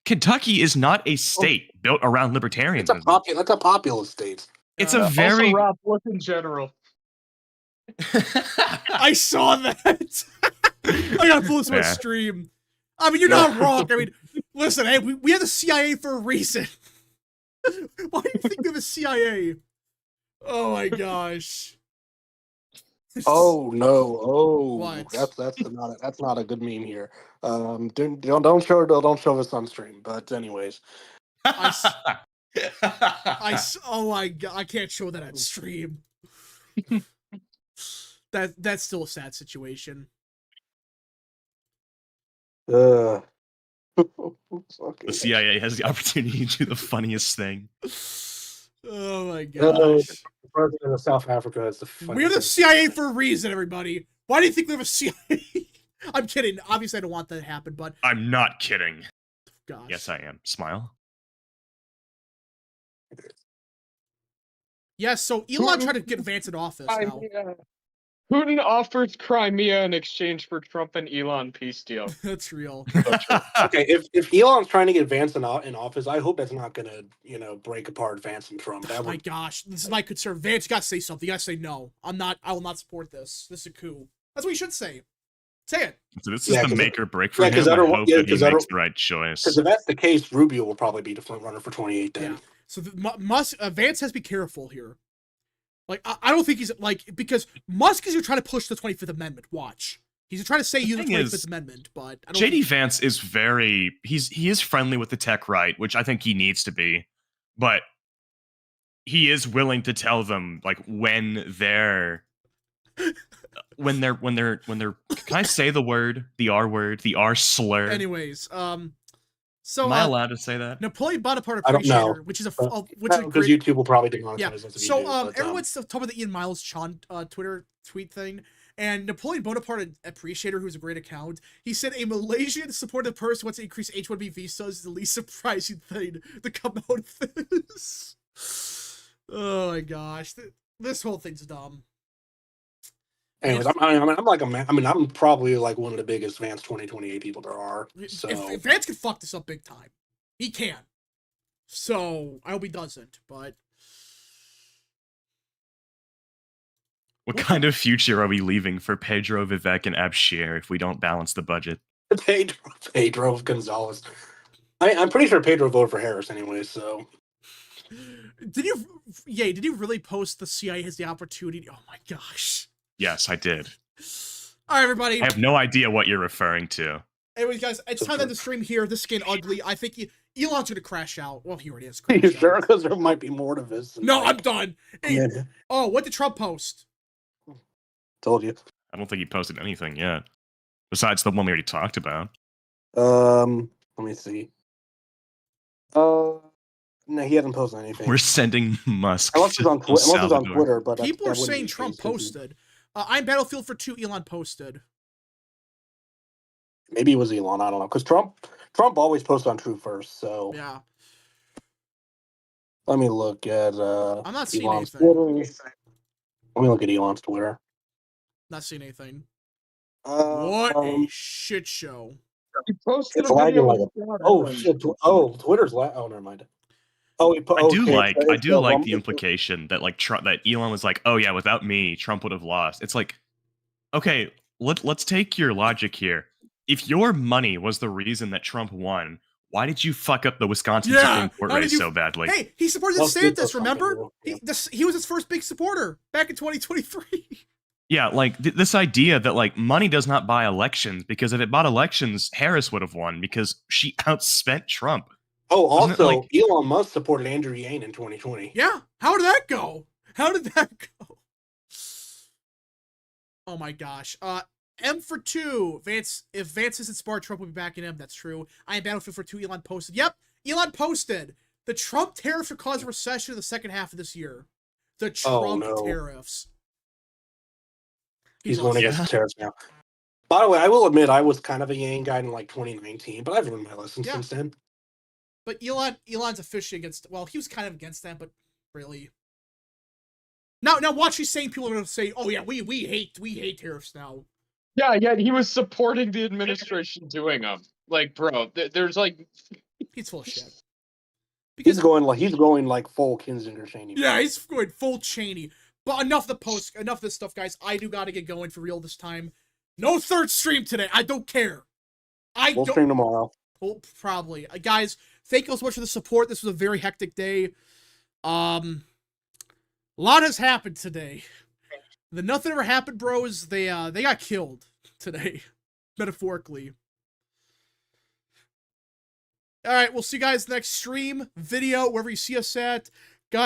[SPEAKER 5] Kentucky is not a state built around libertarianism.
[SPEAKER 2] That's a populous state.
[SPEAKER 5] It's a very
[SPEAKER 3] also Rob, look in general.
[SPEAKER 1] I saw that. I gotta pull this on stream. I mean, you're not wrong. I mean, listen, hey, we have the CIA for a reason. Why do you think we have the CIA? Oh my gosh.
[SPEAKER 2] Oh no! Oh,
[SPEAKER 1] What?
[SPEAKER 2] That's not a good meme here. Don't show us on stream. But anyways,
[SPEAKER 1] oh my god, I can't show that on stream. That's still a sad situation.
[SPEAKER 5] The CIA has the opportunity to do the funniest thing.
[SPEAKER 1] Oh my gosh.
[SPEAKER 2] The president of South Africa is
[SPEAKER 1] We have the CIA for a reason, everybody. Why do you think we have a CIA? I'm kidding. Obviously, I don't want that to happen, but
[SPEAKER 5] I'm not kidding.
[SPEAKER 1] gosh.
[SPEAKER 5] Yes, I am. Smile.
[SPEAKER 1] Yes, so Elon tried to get Vance in office now.
[SPEAKER 3] Putin offers Crimea in exchange for Trump and Elon peace deal.
[SPEAKER 1] That's real.
[SPEAKER 2] Okay, if Elon's trying to get Vance in office, I hope that's not gonna, break apart Vance and Trump.
[SPEAKER 1] Oh my gosh, this is my concern. Vance, you gotta say something. You gotta say no. I will not support this. This is a coup. That's what you should say. Say it.
[SPEAKER 5] So this is the make or break for him. I hope that he makes the right choice.
[SPEAKER 2] Because if that's the case, Rubio will probably be the front runner for 28 then.
[SPEAKER 1] Yeah. So Vance has to be careful here. Like, I don't think he's, because Musk is trying to push the 25th Amendment. Watch. He's trying to say use the 25th Amendment, but I don't
[SPEAKER 5] JD Vance is he is friendly with the tech right, which I think he needs to be, but he is willing to tell them, like, when they're can I say the word, the R word, the R slur?
[SPEAKER 1] Anyways, so
[SPEAKER 5] am I allowed to say that?
[SPEAKER 1] Napoleon Bonaparte
[SPEAKER 2] I don't know.
[SPEAKER 1] Appreciator, which is
[SPEAKER 2] because YouTube will probably demonetize us.
[SPEAKER 1] So everyone's still talking about the Ian Miles Chan Twitter tweet thing, and Napoleon Bonaparte Appreciator, who's a great account, he said a Malaysian supportive person wants to increase H-1B visas is the least surprising thing to come out of this. Oh my gosh, this whole thing's dumb.
[SPEAKER 2] Anyways, I'm probably like one of the biggest Vance 2028 people there are. So
[SPEAKER 1] if Vance can fuck this up big time, he can. So I hope he doesn't. But
[SPEAKER 5] what kind of future are we leaving for Pedro, Vivek, and Abshir if we don't balance the budget?
[SPEAKER 2] Pedro Gonzalez. I'm pretty sure Pedro voted for Harris anyway. So
[SPEAKER 1] did you really post the CIA has the opportunity? Oh my gosh.
[SPEAKER 5] Yes, I did.
[SPEAKER 1] All right, everybody.
[SPEAKER 5] I have no idea what you're referring to.
[SPEAKER 1] Anyways, guys, it's time to end the stream here. This is getting ugly. I think Elon's going to crash out. Well, he already is.
[SPEAKER 2] Are you sure? Because there might be more to this.
[SPEAKER 1] No, I'm done. Hey, oh, what did Trump post?
[SPEAKER 2] Told you.
[SPEAKER 5] I don't think he posted anything yet. Besides the one we already talked about.
[SPEAKER 2] Let me see. No, he hasn't posted anything.
[SPEAKER 5] We're sending Musk.
[SPEAKER 2] Unless it's on Twitter, but
[SPEAKER 1] people are saying Trump posted. I'm Battlefield for 2. Elon posted.
[SPEAKER 2] Maybe it was Elon. I don't know, because Trump always posts on True First. So
[SPEAKER 1] yeah.
[SPEAKER 2] Let me look at.
[SPEAKER 1] I'm not seeing
[SPEAKER 2] Elon's
[SPEAKER 1] anything.
[SPEAKER 2] Twitter. Let me look at Elon's Twitter.
[SPEAKER 1] Not seeing anything.
[SPEAKER 2] What
[SPEAKER 1] a shit show!
[SPEAKER 3] He posted
[SPEAKER 2] it's
[SPEAKER 3] a video.
[SPEAKER 2] Twitter's oh, never mind.
[SPEAKER 5] I do like the implication that that Elon was like, oh yeah, without me, Trump would have lost. It's like, okay, let's take your logic here. If your money was the reason that Trump won, why did you fuck up the Wisconsin Supreme Court race so badly?
[SPEAKER 1] Hey, he supported DeSantis, remember? He was his first big supporter back in 2023.
[SPEAKER 5] Yeah, like this idea that like money does not buy elections, because if it bought elections, Harris would have won because she outspent Trump.
[SPEAKER 2] Oh,
[SPEAKER 5] Wasn't it
[SPEAKER 2] also,
[SPEAKER 5] like-
[SPEAKER 2] Elon Musk supported Andrew Yang in 2020.
[SPEAKER 1] Yeah. How did that go? How did that go? Oh my gosh. M for 2. Vance, if Vance isn't smart, Trump will be back in M. That's true. I am Battlefield for 2. Elon posted. Yep. Elon posted. The Trump tariffs will cause a recession in the second half of this year. The Trump tariffs.
[SPEAKER 2] He's going
[SPEAKER 1] awesome.
[SPEAKER 2] against the tariffs now. By the way, I will admit I was kind of a Yang guy in like 2019, but I've learned my lesson since then.
[SPEAKER 1] But Elon's officially against. Well, he was kind of against that, but really. Now watch these same people are going to say, "Oh yeah, we hate tariffs now."
[SPEAKER 3] Yeah, he was supporting the administration doing them. Like, bro, there's like,
[SPEAKER 1] he's full of shit.
[SPEAKER 2] Because he's going like full Kinzinger Cheney.
[SPEAKER 1] Yeah, he's going full Cheney. But enough of the post, enough of this stuff, guys. I do got to get going for real this time. No third stream today. I don't care.
[SPEAKER 2] We'll stream tomorrow.
[SPEAKER 1] Oh, probably. Guys, thank you so much for the support. This was a very hectic day. A lot has happened today. The nothing ever happened, bros. They got killed today, metaphorically. All right, we'll see you guys next stream, video, wherever you see us at.